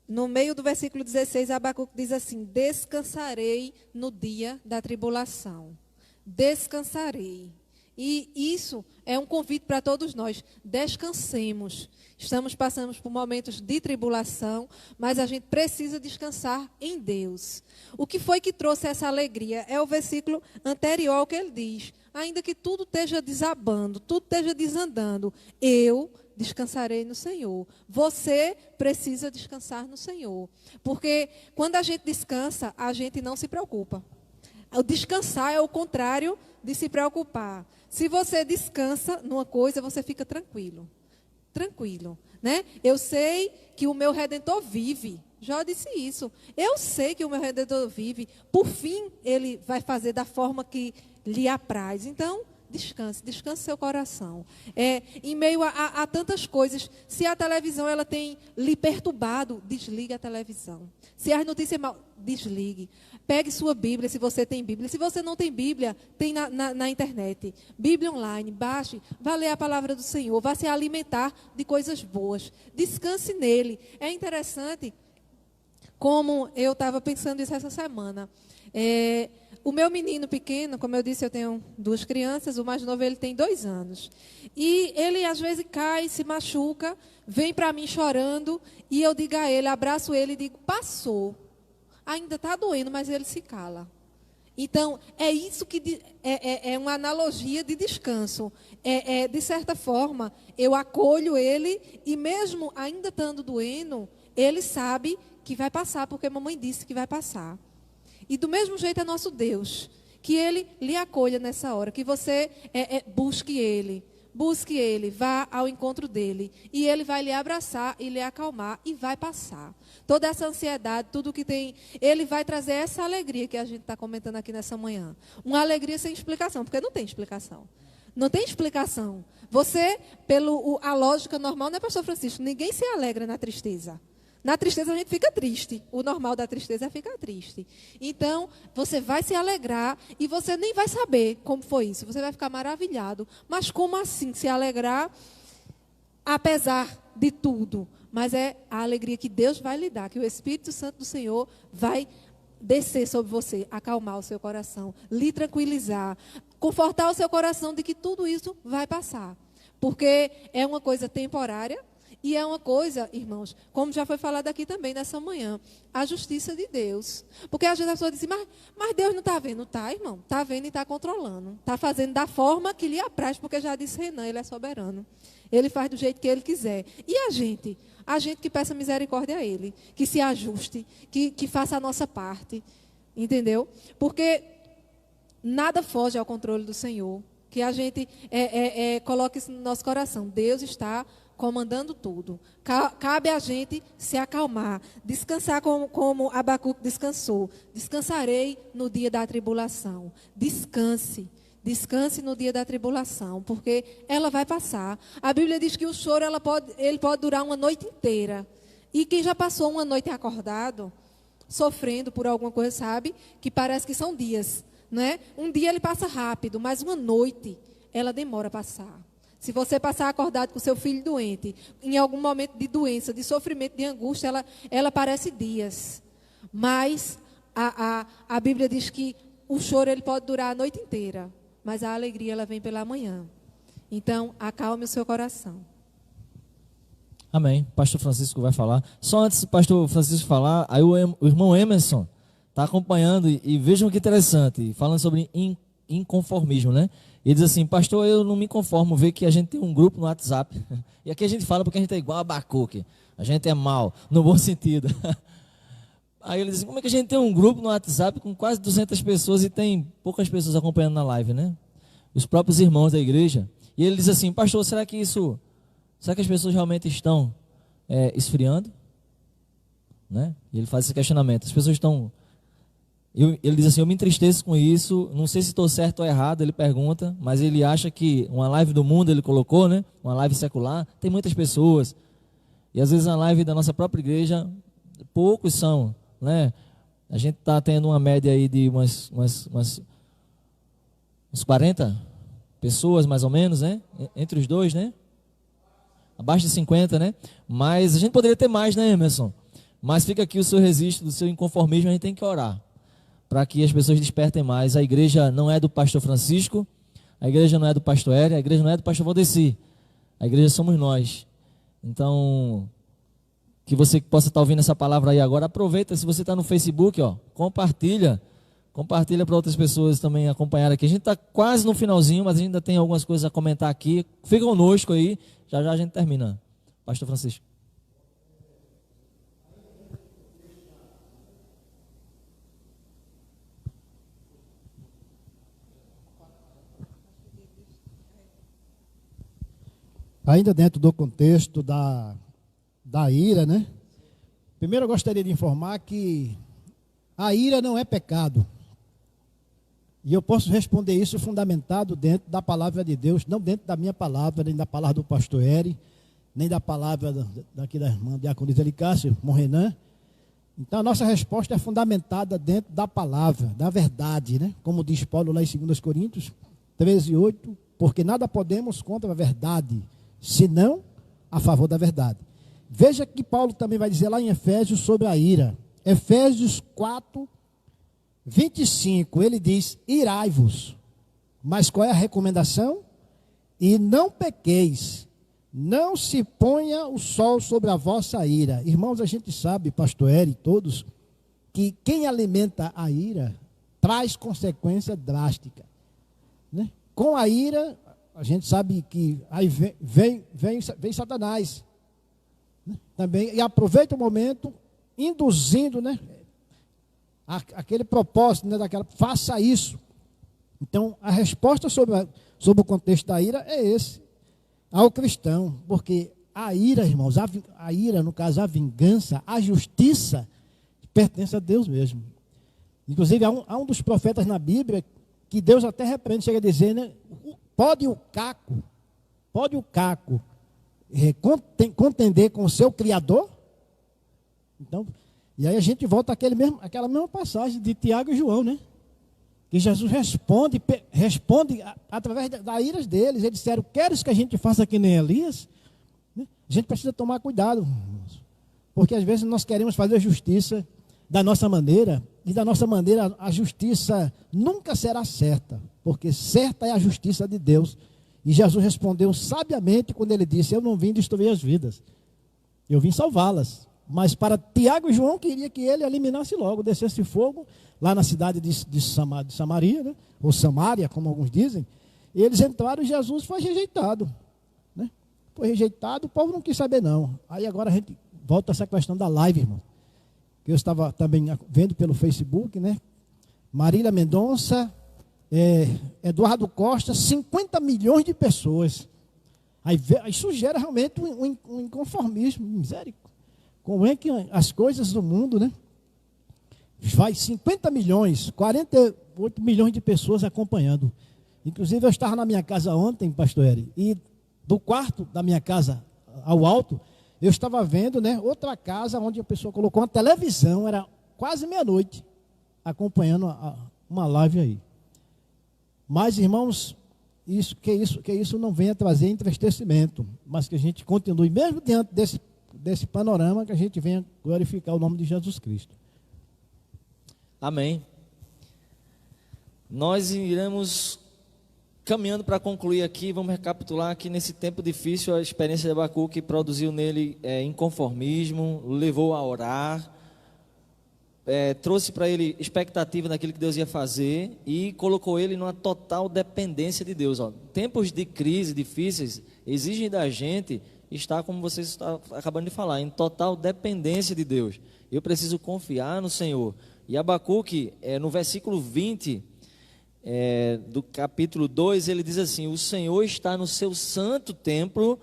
B: No meio do versículo 16, Abacuque diz assim: descansarei no dia da tribulação. Descansarei. E isso é um convite para todos nós. Descansemos. Estamos passando por momentos de tribulação, mas a gente precisa descansar em Deus. O que foi que trouxe essa alegria? É o versículo anterior ao que ele diz: ainda que tudo esteja desabando, tudo esteja desandando, eu descansarei no Senhor. Você precisa descansar no Senhor. Porque quando a gente descansa, a gente não se preocupa. O descansar é o contrário de se preocupar. Se você descansa numa coisa, você fica tranquilo. Tranquilo, né? Eu sei que o meu Redentor vive. Já disse isso. Eu sei que o meu Redentor vive. Por fim, Ele vai fazer da forma que lhe apraz. Então, descanse seu coração. Em meio a tantas coisas, se a televisão ela tem lhe perturbado, desligue a televisão. Se as notícias mal, desligue. Pegue sua Bíblia, se você tem Bíblia. Se você não tem Bíblia, tem na internet. Bíblia online, baixe, vá ler a palavra do Senhor, vá se alimentar de coisas boas. Descanse nele. É interessante, como eu estava pensando isso essa semana. O meu menino pequeno, como eu disse, eu tenho 2 crianças, o mais novo ele tem 2 anos. E ele às vezes cai, se machuca, vem para mim chorando, e eu digo a ele, abraço ele e digo, passou. Ainda está doendo, mas ele se cala. Então, é isso que é uma analogia de descanso. De certa forma, eu acolho ele e mesmo ainda estando doendo, ele sabe que vai passar, porque a mamãe disse que vai passar. E do mesmo jeito é nosso Deus, que Ele lhe acolha nessa hora, que você busque Ele, vá ao encontro dEle, e Ele vai lhe abraçar e lhe acalmar, e vai passar. Toda essa ansiedade, tudo que tem, Ele vai trazer essa alegria que a gente está comentando aqui nessa manhã. Uma alegria sem explicação, porque não tem explicação. Não tem explicação. Você, a lógica normal, não é, pastor Francisco? Ninguém se alegra na tristeza. Na tristeza a gente fica triste. O normal da tristeza é ficar triste. Então, você vai se alegrar e você nem vai saber como foi isso. Você vai ficar maravilhado. Mas como assim se alegrar apesar de tudo? Mas é a alegria que Deus vai lhe dar, que o Espírito Santo do Senhor vai descer sobre você, acalmar o seu coração, lhe tranquilizar, confortar o seu coração de que tudo isso vai passar. Porque é uma coisa temporária. E é uma coisa, irmãos, como já foi falado aqui também nessa manhã, a justiça de Deus. Porque às vezes a pessoa diz, mas Deus não está vendo. Está, irmão, está vendo e está controlando. Está fazendo da forma que lhe apraz, porque já disse Renan, ele é soberano. Ele faz do jeito que ele quiser. E a gente? A gente que peça misericórdia a ele, que se ajuste, que faça a nossa parte. Entendeu? Porque nada foge ao controle do Senhor. Que a gente coloque isso no nosso coração. Deus está comandando tudo. Cabe a gente se acalmar, descansar como Abacuque descansou. Descansarei no dia da tribulação. Descanse no dia da tribulação, porque ela vai passar. A Bíblia diz que o choro ele pode durar uma noite inteira. E quem já passou uma noite acordado, sofrendo por alguma coisa, sabe que parece que são dias, né? Um dia ele passa rápido, mas uma noite ela demora a passar. Se você passar acordado com seu filho doente, em algum momento de doença, de sofrimento, de angústia, ela parece dias. Mas a Bíblia diz que o choro ele pode durar a noite inteira, mas a alegria ela vem pela manhã. Então, acalme o seu coração.
A: Amém. Pastor Francisco vai falar. Só antes do pastor Francisco falar, aí o irmão Emerson está acompanhando e vejam que interessante, falando sobre inconformismo, né? Ele diz assim, pastor, eu não me conformo ver que a gente tem um grupo no WhatsApp. E aqui a gente fala porque a gente é igual a Abacuque. A gente é mal, no bom sentido. Aí ele diz, como é que a gente tem um grupo no WhatsApp com quase 200 pessoas e tem poucas pessoas acompanhando na live, né? Os próprios irmãos da igreja. E ele diz assim, pastor, será que isso Será que as pessoas realmente estão esfriando? Né? E ele faz esse questionamento. As pessoas estão... Ele diz assim, eu me entristeço com isso, não sei se estou certo ou errado, ele pergunta, mas ele acha que uma live do mundo, ele colocou, né? Uma live secular, tem muitas pessoas. E às vezes a live da nossa própria igreja, poucos são, né? A gente está tendo uma média aí de uns 40 pessoas, mais ou menos, né? Entre os dois, né? Abaixo de 50, né? Mas a gente poderia ter mais, né, Emerson? Mas fica aqui o seu registro do seu inconformismo, a gente tem que orar para que as pessoas despertem mais. A igreja não é do pastor Francisco, a igreja não é do pastor Hélio, a igreja não é do pastor Valdeci. A igreja somos nós. Então, que você possa estar ouvindo essa palavra aí agora, aproveita, se você está no Facebook, ó, compartilha para outras pessoas também acompanhar aqui. A gente está quase no finalzinho, mas ainda tem algumas coisas a comentar aqui. Fica conosco aí, já já a gente termina. Pastor Francisco.
C: Ainda dentro do contexto da ira, né? Primeiro eu gostaria de informar que a ira não é pecado. E eu posso responder isso fundamentado dentro da palavra de Deus, não dentro da minha palavra, nem da palavra do pastor Eri, nem da palavra daqui da irmã Diaconisa Elicácio, Monrenan. Então a nossa resposta é fundamentada dentro da palavra, da verdade, né? Como diz Paulo lá em 2 Coríntios 13:8, porque nada podemos contra a verdade, senão a favor da verdade. Veja que Paulo também vai dizer lá em Efésios sobre a ira. Efésios 4:25, ele diz, irai-vos. Mas qual é a recomendação? E não pequeis, não se ponha o sol sobre a vossa ira. Irmãos, a gente sabe, pastor Eri e todos, que quem alimenta a ira traz consequência drástica, né? Com a ira, a gente sabe que aí vem Satanás, né? Também, e aproveita o momento, induzindo, né? Aquele propósito, né? Faça isso. Então, a resposta sobre o contexto da ira é esse, ao cristão, porque a ira, irmãos, a ira, no caso, a vingança, a justiça, pertence a Deus mesmo. Inclusive, há um dos profetas na Bíblia que Deus até repreende, chega a dizer, né? Pode o caco contender com o seu Criador? Então, e aí a gente volta àquela mesma passagem de Tiago e João, né? Que Jesus responde através das iras deles. Eles disseram, queres que a gente faça que nem Elias? A gente precisa tomar cuidado, porque às vezes nós queremos fazer justiça da nossa maneira, e da nossa maneira a justiça nunca será certa, porque certa é a justiça de Deus. E Jesus respondeu sabiamente quando ele disse, eu não vim destruir as vidas, eu vim salvá-las. Mas para Tiago e João queria que ele eliminasse logo, descesse fogo lá na cidade de Samaria, né? Ou Samaria, como alguns dizem. E eles entraram e Jesus foi rejeitado, né? Foi rejeitado, o povo não quis saber não. Aí agora a gente volta a essa questão da live, irmão, que eu estava também vendo pelo Facebook, né? Marília Mendonça, Eduardo Costa, 50 milhões de pessoas. Aí isso gera realmente um inconformismo, misericórdia. Como é que as coisas do mundo, né? Vai 50 milhões, 48 milhões de pessoas acompanhando. Inclusive eu estava na minha casa ontem, pastor Eri, e do quarto da minha casa ao alto, eu estava vendo, né, outra casa onde a pessoa colocou uma televisão, era quase meia-noite, acompanhando uma live aí. Mas, irmãos, que isso não venha trazer entristecimento, mas que a gente continue, mesmo diante desse panorama, que a gente venha glorificar o nome de Jesus Cristo.
A: Amém. Nós iremos caminhando para concluir aqui, vamos recapitular que nesse tempo difícil a experiência de Abacuque produziu nele inconformismo, levou a orar, trouxe para ele expectativa daquilo que Deus ia fazer e colocou ele numa total dependência de Deus. Tempos de crise difíceis exigem da gente estar, como vocês estão acabando de falar, em total dependência de Deus. Eu preciso confiar no Senhor. E Abacuque, no versículo 20 do capítulo 2, ele diz assim: o Senhor está no seu santo templo,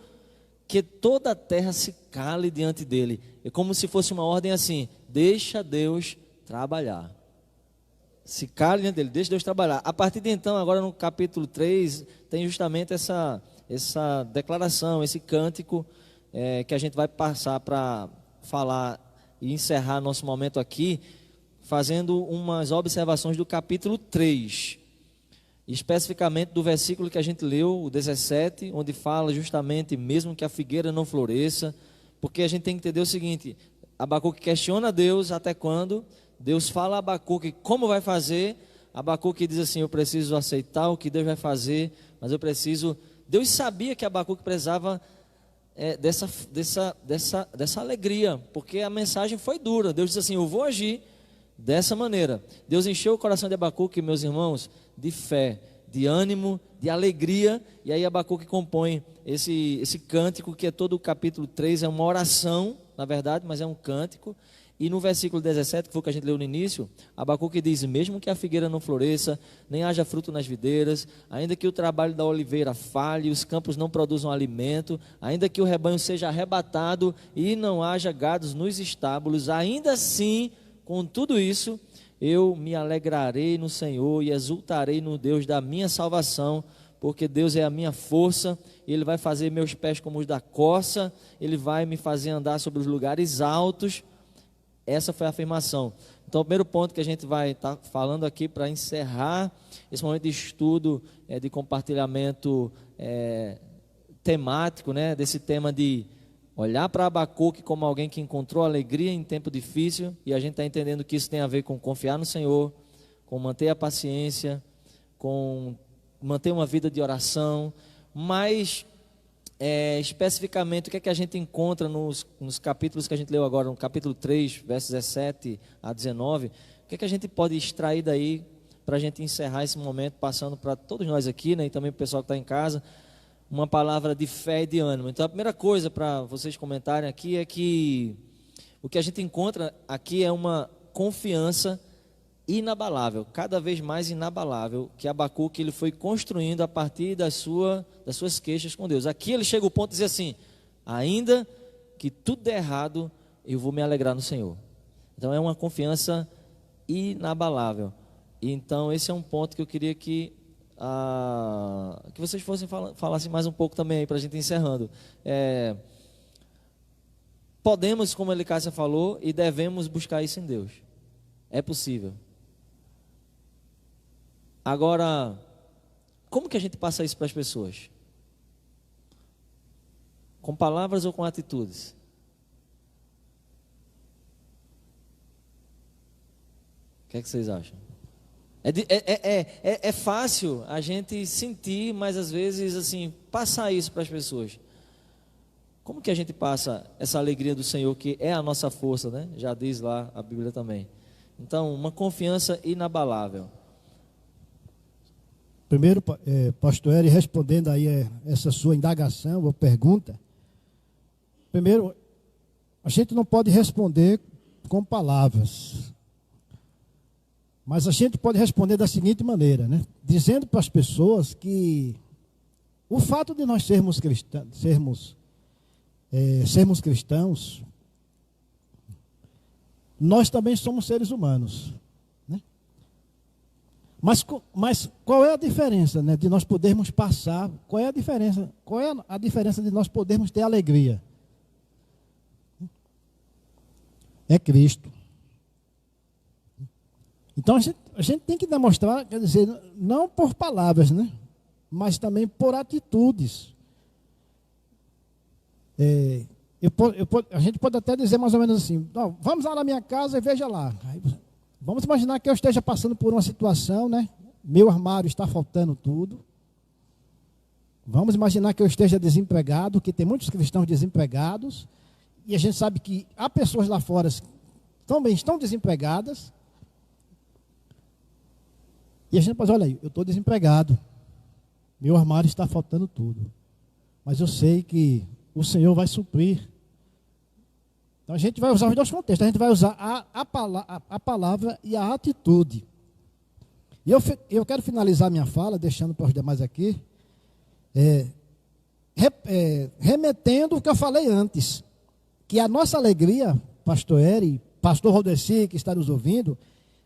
A: que toda a terra se cale diante dele. É como se fosse uma ordem assim: deixa Deus trabalhar. Se cale diante dele, deixa Deus trabalhar. A partir de então, agora no capítulo 3, tem justamente essa declaração, esse cântico que a gente vai passar para falar e encerrar nosso momento aqui, fazendo umas observações do capítulo 3, especificamente do versículo que a gente leu, o 17, onde fala justamente, mesmo que a figueira não floresça, porque a gente tem que entender o seguinte: Abacuque questiona Deus até quando, Deus fala a Abacuque como vai fazer, Abacuque diz assim: eu preciso aceitar o que Deus vai fazer, mas eu preciso... Deus sabia que Abacuque precisava dessa alegria, porque a mensagem foi dura. Deus disse assim: eu vou agir dessa maneira. Deus encheu o coração de Abacuque, meus irmãos, de fé, de ânimo, de alegria. E aí Abacuque compõe esse cântico, que é todo o capítulo 3, é uma oração, na verdade, mas é um cântico. E no versículo 17, que foi o que a gente leu no início, Abacuque diz: mesmo que a figueira não floresça, nem haja fruto nas videiras, ainda que o trabalho da oliveira falhe, os campos não produzam alimento, ainda que o rebanho seja arrebatado e não haja gados nos estábulos, ainda assim, com tudo isso, eu me alegrarei no Senhor e exultarei no Deus da minha salvação, porque Deus é a minha força. Ele vai fazer meus pés como os da corça, Ele vai me fazer andar sobre os lugares altos. Essa foi a afirmação. Então, o primeiro ponto que a gente vai estar falando aqui para encerrar esse momento de estudo, de compartilhamento temático, né, desse tema de olhar para Abacuque como alguém que encontrou alegria em tempo difícil, e a gente está entendendo que isso tem a ver com confiar no Senhor, com manter a paciência, com manter uma vida de oração, mas especificamente o que é que a gente encontra nos capítulos que a gente leu agora, no capítulo 3, versos 17 a 19, o que é que a gente pode extrair daí para a gente encerrar esse momento, passando para todos nós aqui, né, e também para o pessoal que está em casa, uma palavra de fé e de ânimo. Então, a primeira coisa para vocês comentarem aqui é que o que a gente encontra aqui é uma confiança inabalável, cada vez mais inabalável, que Abacuque ele foi construindo a partir das suas queixas com Deus. Aqui ele chega ao ponto de dizer assim: ainda que tudo dê errado, eu vou me alegrar no Senhor. Então é uma confiança inabalável. Então esse é um ponto que eu queria que vocês falassem mais um pouco também aí, para a gente ir encerrando. Podemos, como a Elicássia falou, e devemos buscar isso em Deus. É possível. Agora, como que a gente passa isso para as pessoas? Com palavras ou com atitudes? O que é que vocês acham? É fácil a gente sentir, mas às vezes assim, passar isso para as pessoas. Como que a gente passa essa alegria do Senhor, que é a nossa força, né? Já diz lá a Bíblia também. Então, uma confiança inabalável.
C: Primeiro, pastor Eri, respondendo aí essa sua indagação ou pergunta. Primeiro, a gente não pode responder com palavras, mas a gente pode responder da seguinte maneira, né? Dizendo para as pessoas que o fato de nós sermos cristãos, nós também somos seres humanos, né? Mas qual é a diferença, né, de nós podermos passar? Qual é a diferença de nós podermos ter alegria? É Cristo. Então a gente tem que demonstrar, quer dizer, não por palavras, né, mas também por atitudes. A gente pode até dizer mais ou menos assim: não, vamos lá na minha casa e veja lá. Aí, vamos imaginar que eu esteja passando por uma situação, né? Meu armário está faltando tudo. Vamos imaginar que eu esteja desempregado, que tem muitos cristãos desempregados, e a gente sabe que há pessoas lá fora que também estão desempregadas. E a gente pode dizer: olha aí, eu estou desempregado, meu armário está faltando tudo, mas eu sei que o Senhor vai suprir. Então a gente vai usar os dois contextos. A gente vai usar a palavra e a atitude. E eu quero finalizar minha fala, deixando para os demais aqui, remetendo o que eu falei antes, que a nossa alegria, pastor Eri, pastor Rodeci, que está nos ouvindo,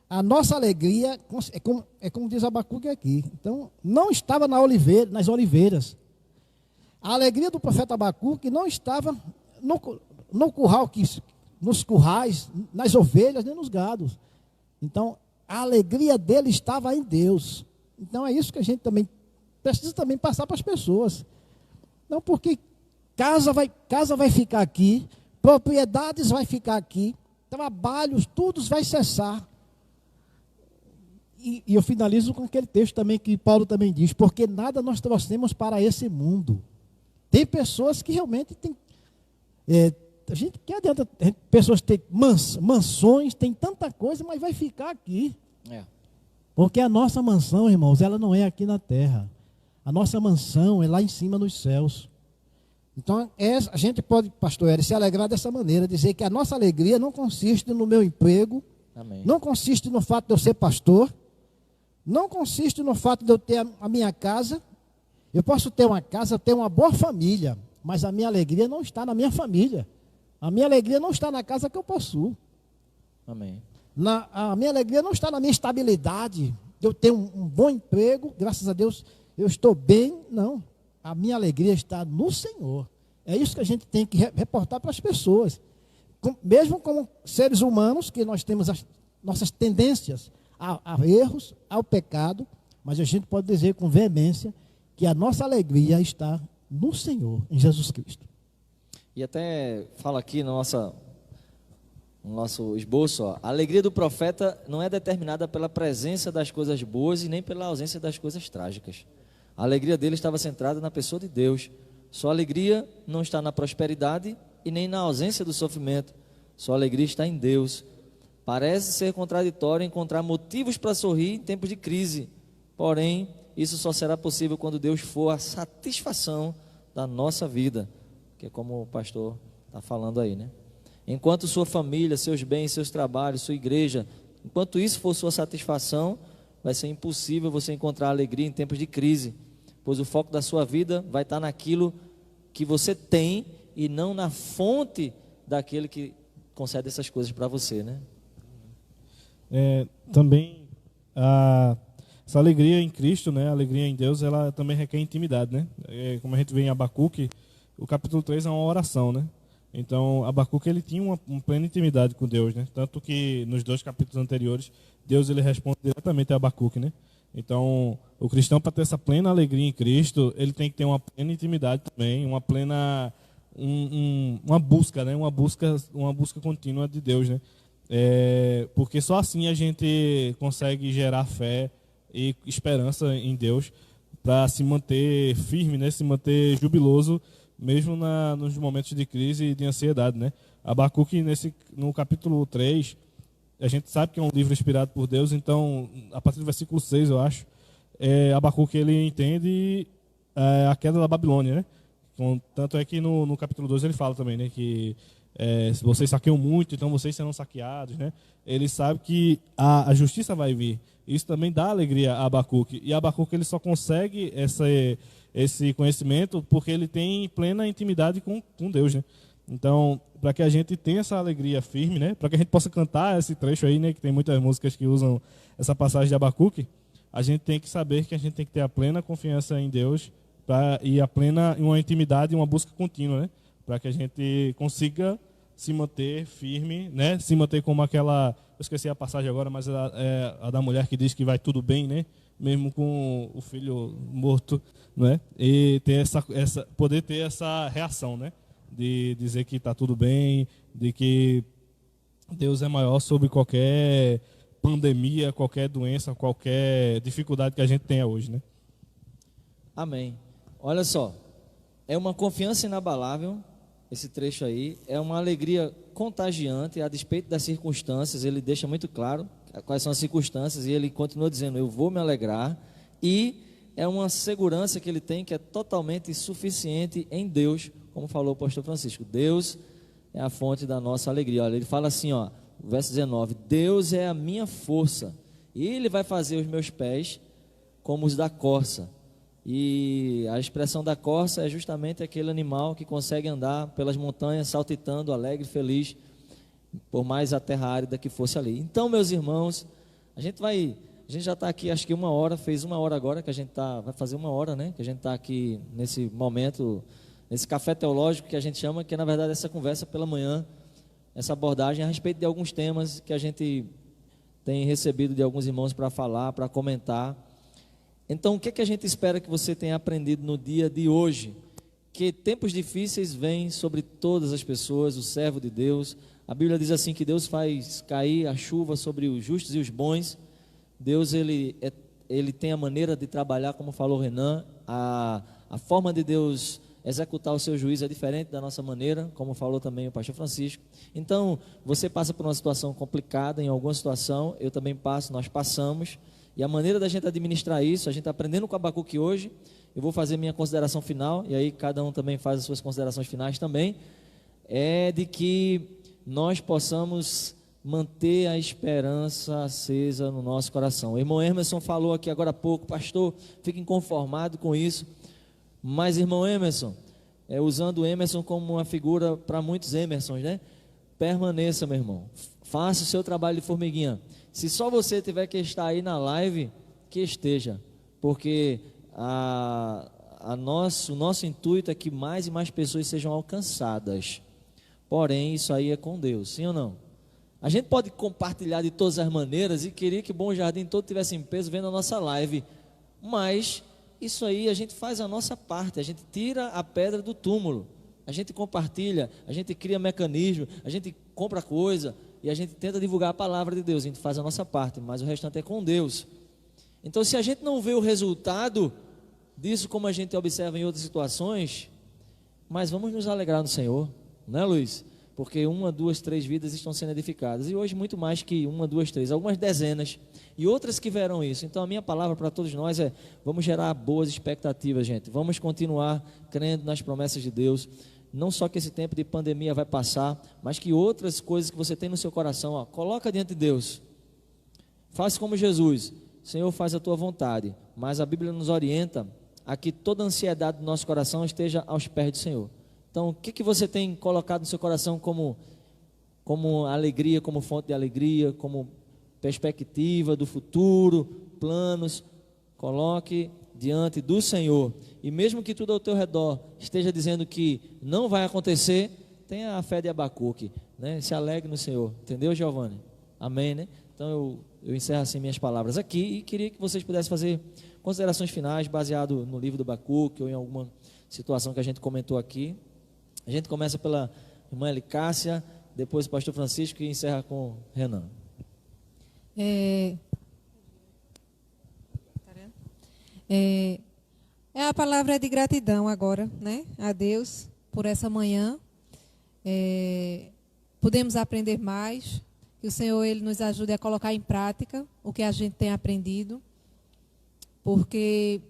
C: a nossa alegria é como diz Abacuque aqui. Então, não estava nas oliveiras. A alegria do profeta Abacuque não estava no curral, nos currais, nas ovelhas, nem nos gados. Então, a alegria dele estava em Deus. Então, é isso que a gente também precisa também passar para as pessoas. Não porque casa vai ficar aqui, propriedades vai ficar aqui, trabalhos, tudo vai cessar. E eu finalizo com aquele texto também que Paulo também diz, porque nada nós trouxemos para esse mundo. Tem pessoas que realmente têm, que adianta, pessoas têm mansões, tem tanta coisa, mas vai ficar aqui. Porque a nossa mansão, irmãos, ela não é aqui na terra. A nossa mansão é lá em cima nos céus. Então, a gente pode, pastor Eri, se alegrar dessa maneira, dizer que a nossa alegria não consiste no meu emprego,
A: Amém.
C: Não consiste no fato de eu ser pastor, não consiste no fato de eu ter a minha casa. Eu posso ter uma casa, ter uma boa família, mas a minha alegria não está na minha família. A minha alegria não está na casa que eu possuo.
A: Amém.
C: A minha alegria não está na minha estabilidade, de eu ter um bom emprego, graças a Deus eu estou bem. Não, a minha alegria está no Senhor. É isso que a gente tem que reportar para as pessoas. Mesmo como seres humanos, que nós temos as nossas tendências a erros, ao pecado, mas a gente pode dizer com veemência que a nossa alegria está no Senhor, em Jesus Cristo.
A: E até fala aqui no nosso esboço, a alegria do profeta não é determinada pela presença das coisas boas e nem pela ausência das coisas trágicas. A alegria dele estava centrada na pessoa de Deus. Sua alegria não está na prosperidade e nem na ausência do sofrimento. Sua alegria está em Deus. Parece ser contraditório encontrar motivos para sorrir em tempos de crise. Porém, isso só será possível quando Deus for a satisfação da nossa vida, que é como o pastor está falando aí, né? Enquanto sua família, seus bens, seus trabalhos, sua igreja, enquanto isso for sua satisfação, vai ser impossível você encontrar alegria em tempos de crise, pois o foco da sua vida vai estar naquilo que você tem e não na fonte daquele que concede essas coisas para você, né?
D: Também essa alegria em Cristo, né, a alegria em Deus, ela também requer intimidade, né? Como a gente vê em Abacuque, o capítulo 3 é uma oração, né? Então, Abacuque, ele tinha uma plena intimidade com Deus, né? Tanto que nos 2 capítulos anteriores, Deus ele responde diretamente a Abacuque, né? Então, o cristão, para ter essa plena alegria em Cristo, ele tem que ter uma plena intimidade também, uma plena uma busca, né? Uma busca contínua de Deus, né? Porque só assim a gente consegue gerar fé e esperança em Deus para se manter firme, né? Se manter jubiloso mesmo nos momentos de crise e de ansiedade, né? Abacuque, no capítulo 3, a gente sabe que é um livro inspirado por Deus, então, a partir do versículo 6, eu acho, Abacuque ele entende a queda da Babilônia, né? Tanto é que no capítulo 2 ele fala também, né, que se vocês saqueiam muito, então vocês serão saqueados, né? Ele sabe que a justiça vai vir. Isso também dá alegria a Abacuque. E Abacuque ele só consegue esse conhecimento porque ele tem plena intimidade com Deus, né? Então, para que a gente tenha essa alegria firme, né? Para que a gente possa cantar esse trecho aí, né? Que tem muitas músicas que usam essa passagem de Abacuque, a gente tem que saber que a gente tem que ter a plena confiança em Deus e uma intimidade e uma busca contínua, né? Para que a gente consiga se manter firme, né? Se manter como aquela, eu esqueci a passagem agora, mas a da mulher que diz que vai tudo bem, né? Mesmo com o filho morto, né? E ter poder ter essa reação, né? De dizer que está tudo bem, de que Deus é maior sobre qualquer pandemia, qualquer doença, qualquer dificuldade que a gente tenha hoje, né?
A: Amém. Olha só, é uma confiança inabalável, esse trecho aí, é uma alegria contagiante, a despeito das circunstâncias, ele deixa muito claro quais são as circunstâncias, e ele continua dizendo, eu vou me alegrar, e é uma segurança que ele tem que é totalmente suficiente em Deus, como falou o pastor Francisco. Deus é a fonte da nossa alegria. Olha, ele fala assim, ó, verso 19, Deus é a minha força, e Ele vai fazer os meus pés como os da corça, E a expressão da corça é justamente aquele animal que consegue andar pelas montanhas saltitando, alegre, feliz, por mais a terra árida que fosse ali. Então, meus irmãos, a gente já está aqui, acho que 1 hora, fez 1 hora agora que a gente vai fazer 1 hora, né? Que a gente está aqui nesse momento, nesse café teológico que a gente chama, que é na verdade essa conversa pela manhã, essa abordagem a respeito de alguns temas que a gente tem recebido de alguns irmãos para falar, para comentar. Então, o que é que a gente espera que você tenha aprendido no dia de hoje? Que tempos difíceis vêm sobre todas as pessoas, o servo de Deus. A Bíblia diz assim que Deus faz cair a chuva sobre os justos e os bons. Deus, ele tem a maneira de trabalhar, como falou Renan, a forma de Deus executar o seu juízo é diferente da nossa maneira, como falou também o pastor Francisco. Então, você passa por uma situação complicada, em alguma situação, eu também passo, nós passamos, e a maneira da gente administrar isso, a gente está aprendendo com Abacuque hoje. Eu vou fazer minha consideração final, e aí cada um também faz as suas considerações finais também, é de que nós possamos manter a esperança acesa no nosso coração. O irmão Emerson falou aqui agora há pouco, pastor, fique inconformado com isso, mas irmão Emerson, usando o Emerson como uma figura para muitos Emersons, né? Permaneça, meu irmão, faça o seu trabalho de formiguinha. Se só você tiver que estar aí na live, que esteja, porque o nosso intuito é que mais e mais pessoas sejam alcançadas. Porém, isso aí é com Deus, sim ou não? A gente pode compartilhar de todas as maneiras e querer que o Bom Jardim todo tivesse em peso vendo a nossa live, mas isso aí a gente faz a nossa parte, a gente tira a pedra do túmulo, a gente compartilha, a gente cria mecanismo, a gente compra coisa e a gente tenta divulgar a palavra de Deus, a gente faz a nossa parte, mas o restante é com Deus. Então, se a gente não vê o resultado disso, como a gente observa em outras situações, mas vamos nos alegrar no Senhor, não é, Luiz? Porque 1, 2, 3 vidas estão sendo edificadas, e hoje muito mais que 1, 2, 3, algumas dezenas, e outras que verão isso. Então a minha palavra para todos nós é, vamos gerar boas expectativas, gente, vamos continuar crendo nas promessas de Deus, não só que esse tempo de pandemia vai passar, mas que outras coisas que você tem no seu coração, coloca diante de Deus, faça como Jesus, Senhor, faz a tua vontade, mas a Bíblia nos orienta a que toda a ansiedade do nosso coração esteja aos pés do Senhor. Então, o que você tem colocado no seu coração como alegria, como fonte de alegria, como perspectiva do futuro, planos? Coloque diante do Senhor. E mesmo que tudo ao teu redor esteja dizendo que não vai acontecer, tenha a fé de Abacuque, né? Se alegre no Senhor. Entendeu, Giovanni? Amém, né? Então, eu encerro assim minhas palavras aqui e queria que vocês pudessem fazer considerações finais baseado no livro do Abacuque ou em alguma situação que a gente comentou aqui. A gente começa pela irmã Elicácia, depois o pastor Francisco e encerra com Renan.
B: A palavra de gratidão agora, né? A Deus por essa manhã. Podemos aprender mais, que o Senhor ele nos ajude a colocar em prática o que a gente tem aprendido, porque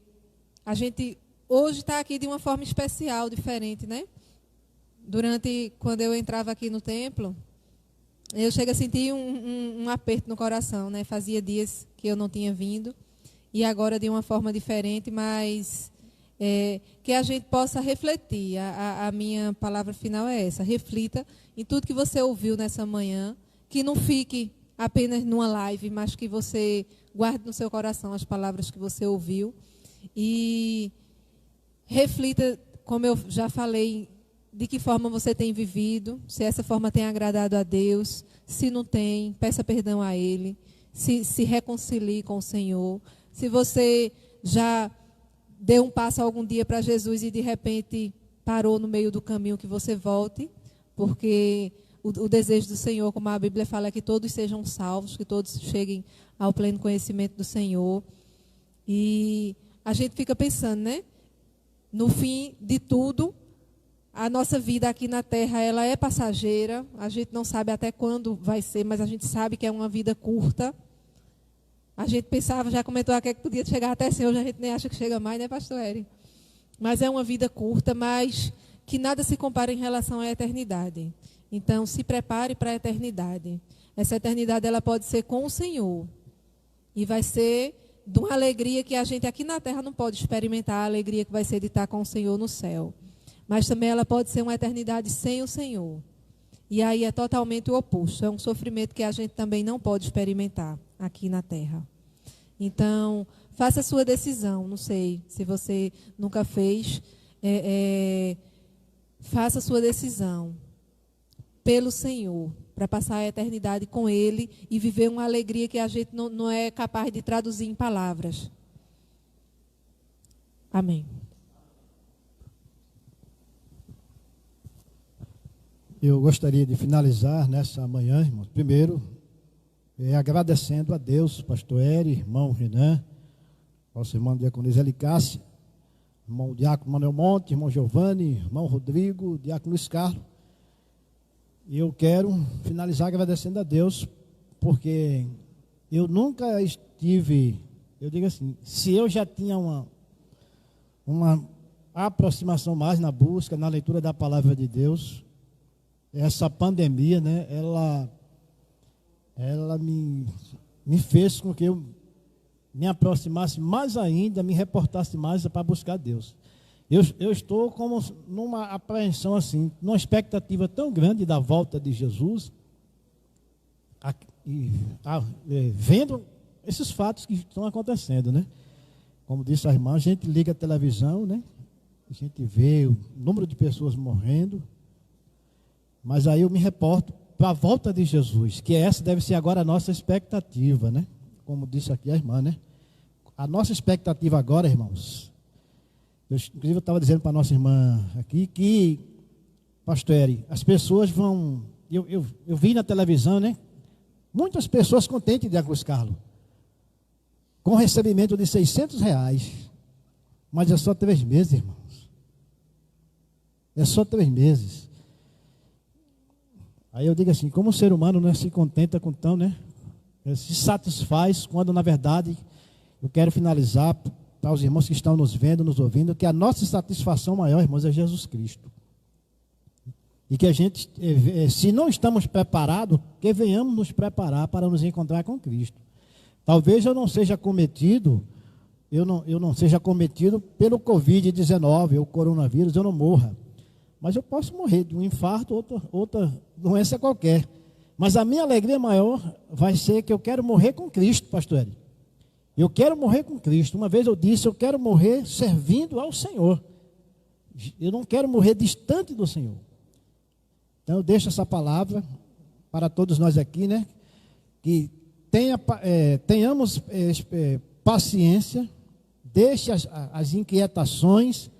B: a gente hoje está aqui de uma forma especial, diferente, né? Quando eu entrava aqui no templo, eu chego a sentir um aperto no coração, né? Fazia dias que eu não tinha vindo, e agora de uma forma diferente, mas que a gente possa refletir. A minha palavra final é essa: reflita em tudo que você ouviu nessa manhã, que não fique apenas numa live, mas que você guarde no seu coração as palavras que você ouviu, e reflita, como eu já falei, de que forma você tem vivido, se essa forma tem agradado a Deus, se não tem, peça perdão a Ele, se reconcilie com o Senhor. Se você já deu um passo algum dia para Jesus e de repente parou no meio do caminho, que você volte, porque o desejo do Senhor, como a Bíblia fala, é que todos sejam salvos, que todos cheguem ao pleno conhecimento do Senhor. E a gente fica pensando, né? No fim de tudo, a nossa vida aqui na Terra, ela é passageira. A gente não sabe até quando vai ser, mas a gente sabe que é uma vida curta. A gente pensava, já comentou aqui, que podia chegar até ser, hoje a gente nem acha que chega mais, né, pastor Eri? Mas é uma vida curta, mas que nada se compara em relação à eternidade. Então, se prepare para a eternidade. Essa eternidade ela pode ser com o Senhor. E vai ser de uma alegria que a gente aqui na terra não pode experimentar, a alegria que vai ser de estar com o Senhor no céu. Mas também ela pode ser uma eternidade sem o Senhor. E aí é totalmente o oposto. É um sofrimento que a gente também não pode experimentar aqui na terra. Então, faça a sua decisão. Não sei se você nunca fez. Faça a sua decisão pelo Senhor, para passar a eternidade com Ele e viver uma alegria que a gente não é capaz de traduzir em palavras. Amém.
C: Eu gostaria de finalizar nessa manhã, irmãos, primeiro, agradecendo a Deus, pastor Eri, irmão Renan, nosso irmão diácono Zé Licácia, irmão diácono Manuel Monte, irmão Giovanni, irmão Rodrigo, diácono Luiz Carlos. E eu quero finalizar agradecendo a Deus, porque eu nunca estive, eu digo assim, se eu já tinha uma aproximação mais na busca, na leitura da palavra de Deus, essa pandemia, né, ela me fez com que eu me aproximasse mais ainda, me reportasse mais para buscar Deus. Eu estou como numa apreensão assim, numa expectativa tão grande da volta de Jesus, vendo esses fatos que estão acontecendo, né? Como disse a irmã, a gente liga a televisão, né? A gente vê o número de pessoas morrendo, mas aí eu me reporto para a volta de Jesus, que essa deve ser agora a nossa expectativa, né? Como disse aqui a irmã, né? A nossa expectativa agora, irmãos, inclusive eu estava dizendo para a nossa irmã aqui que, pastor Eri, as pessoas vão, eu vi na televisão, né? Muitas pessoas contentes de Cruz Carlos, com recebimento de R$600, mas é só 3 meses, irmãos. É só 3 meses. Aí eu digo assim, como o ser humano não se contenta com tão, né? Se satisfaz quando, na verdade, eu quero finalizar para os irmãos que estão nos vendo, nos ouvindo, que a nossa satisfação maior, irmãos, é Jesus Cristo. E que a gente, se não estamos preparados, que venhamos nos preparar para nos encontrar com Cristo. Talvez eu não seja cometido, eu não seja cometido pelo Covid-19, ou coronavírus, eu não morra. Mas eu posso morrer de um infarto, outra doença qualquer. Mas a minha alegria maior vai ser que eu quero morrer com Cristo, pastor Eri. Eu quero morrer com Cristo. Uma vez eu disse, eu quero morrer servindo ao Senhor. Eu não quero morrer distante do Senhor. Então eu deixo essa palavra para todos nós aqui, né? Que tenhamos paciência, deixe as inquietações,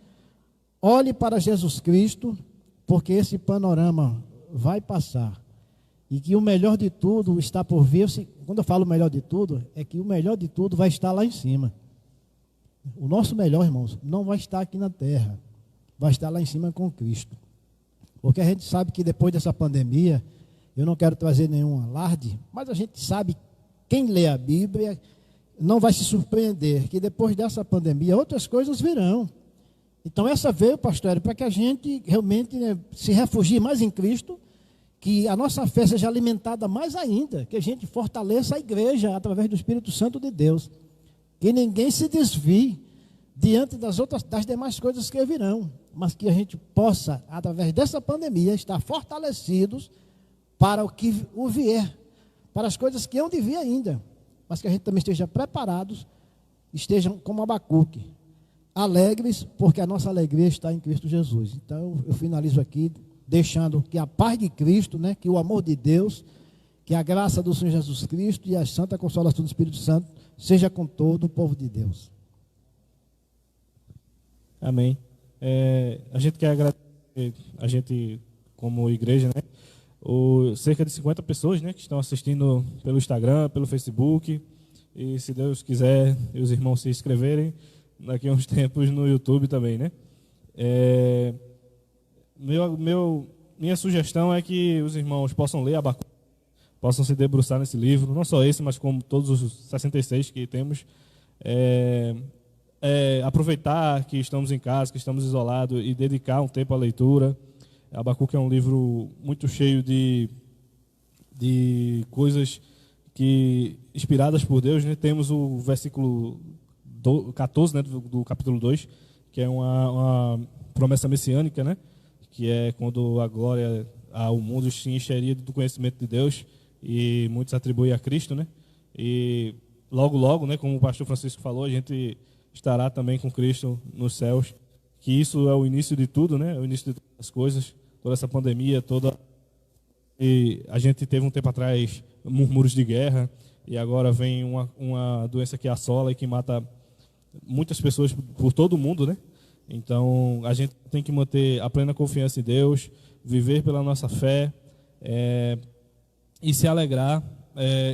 C: olhe para Jesus Cristo, porque esse panorama vai passar. E que o melhor de tudo está por vir. Quando eu falo o melhor de tudo, é que o melhor de tudo vai estar lá em cima. O nosso melhor, irmãos, não vai estar aqui na terra. Vai estar lá em cima com Cristo. Porque a gente sabe que depois dessa pandemia, eu não quero trazer nenhum alarde, mas a gente sabe, quem lê a Bíblia não vai se surpreender, que depois dessa pandemia outras coisas virão. Então essa veio, pastor, para que a gente realmente, né, se refugie mais em Cristo, que a nossa fé seja alimentada mais ainda, que a gente fortaleça a igreja através do Espírito Santo de Deus, que ninguém se desvie diante das demais coisas que virão, mas que a gente possa, através dessa pandemia, estar fortalecidos para o vier, para as coisas que hão de vir ainda, mas que a gente também esteja preparados, estejam como Abacuque, alegres, porque a nossa alegria está em Cristo Jesus. Então eu finalizo aqui, deixando que a paz de Cristo, né, que o amor de Deus, que a graça do Senhor Jesus Cristo e a santa consolação do Espírito Santo seja com todo o povo de Deus.
D: Amém. A gente quer agradecer, a gente como igreja, né, cerca de 50 pessoas, né, que estão assistindo pelo Instagram, pelo Facebook, e se Deus quiser, os irmãos se inscreverem daqui a uns tempos no YouTube também, né. Minha sugestão é que os irmãos possam ler Abacuque, possam se debruçar nesse livro, não só esse, mas como todos os 66 que temos, aproveitar que estamos em casa, que estamos isolados e dedicar um tempo à leitura. Abacuque é um livro muito cheio de coisas que inspiradas por Deus, né? Temos o versículo 14, né, do capítulo 2, que é uma promessa messiânica, né? Que é quando a glória ao mundo se encheria do conhecimento de Deus, e muitos atribuem a Cristo, né? E logo, logo, né, como o pastor Francisco falou, a gente estará também com Cristo nos céus, que isso é o início de tudo, né? É o início de todas as coisas, toda essa pandemia, e a gente teve um tempo atrás murmúrios de guerra, e agora vem uma doença que assola e que mata muitas pessoas por todo o mundo, né? Então, a gente tem que manter a plena confiança em Deus, viver pela nossa fé, e se alegrar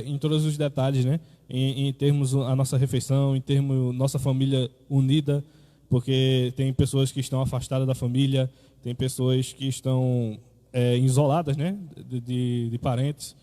D: em todos os detalhes, né? Em termos a nossa refeição, em termos nossa família unida, porque tem pessoas que estão afastadas da família, tem pessoas que estão isoladas, né? De parentes.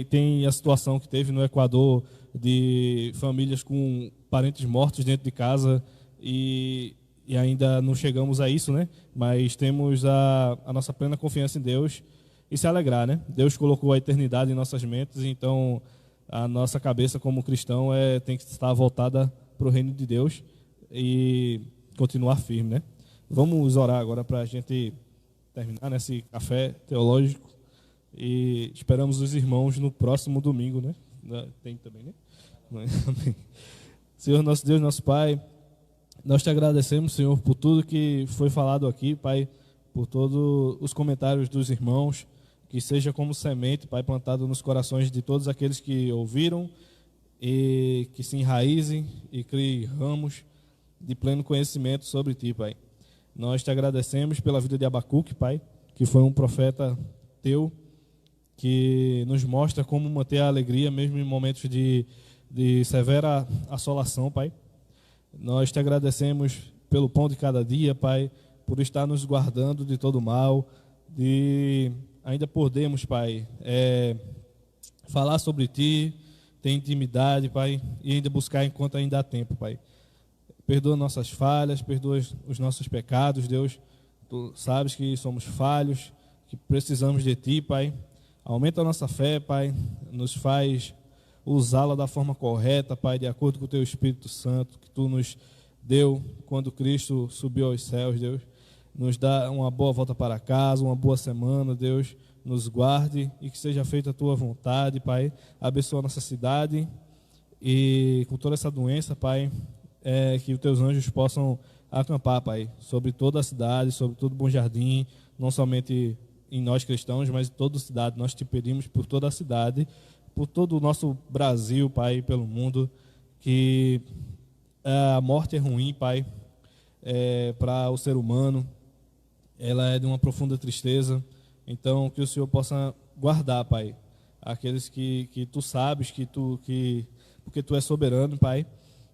D: Tem a situação que teve no Equador de famílias com parentes mortos dentro de casa, e ainda não chegamos a isso, né? Mas temos a nossa plena confiança em Deus e se alegrar, né? Deus colocou a eternidade em nossas mentes, então a nossa cabeça como cristão tem que estar voltada para o reino de Deus e continuar firme, né? Vamos orar agora para a gente terminar nesse café teológico, e esperamos os irmãos no próximo domingo, né? Tem também, né? Amém. Senhor, nosso Deus, nosso Pai, nós te agradecemos, Senhor, por tudo que foi falado aqui, Pai, por todos os comentários dos irmãos, que seja como semente, Pai, plantado nos corações de todos aqueles que ouviram, e que se enraizem e criem ramos de pleno conhecimento sobre Ti, Pai. Nós te agradecemos pela vida de Abacuque, Pai, que foi um profeta Teu, que nos mostra como manter a alegria mesmo em momentos de severa assolação, Pai. Nós te agradecemos pelo pão de cada dia, Pai, por estar nos guardando de todo mal, de ainda podemos, Pai, falar sobre Ti, ter intimidade, Pai, e ainda buscar enquanto ainda há tempo, Pai. Perdoa nossas falhas, perdoa os nossos pecados, Deus. Tu sabes que somos falhos, que precisamos de Ti, Pai. Aumenta a nossa fé, Pai, nos faz usá-la da forma correta, Pai, de acordo com o Teu Espírito Santo, que Tu nos deu quando Cristo subiu aos céus, Deus. Nos dá uma boa volta para casa, uma boa semana, Deus. Nos guarde e que seja feita a Tua vontade, Pai. Abençoa a nossa cidade e com toda essa doença, Pai, que os Teus anjos possam acampar, Pai, sobre toda a cidade, sobre todo o Bom Jardim, não somente em nós cristãos, mas em toda a cidade. Nós te pedimos por toda a cidade, por todo o nosso Brasil, Pai, pelo mundo, que a morte é ruim, Pai, para o ser humano, ela é de uma profunda tristeza, então que o Senhor possa guardar, Pai, aqueles que Tu sabes, porque Tu és soberano, Pai,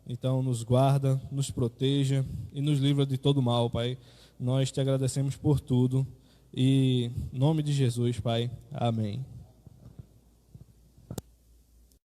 D: então nos guarda, nos proteja e nos livra de todo mal, Pai. Nós te agradecemos por tudo, e em nome de Jesus, Pai, amém.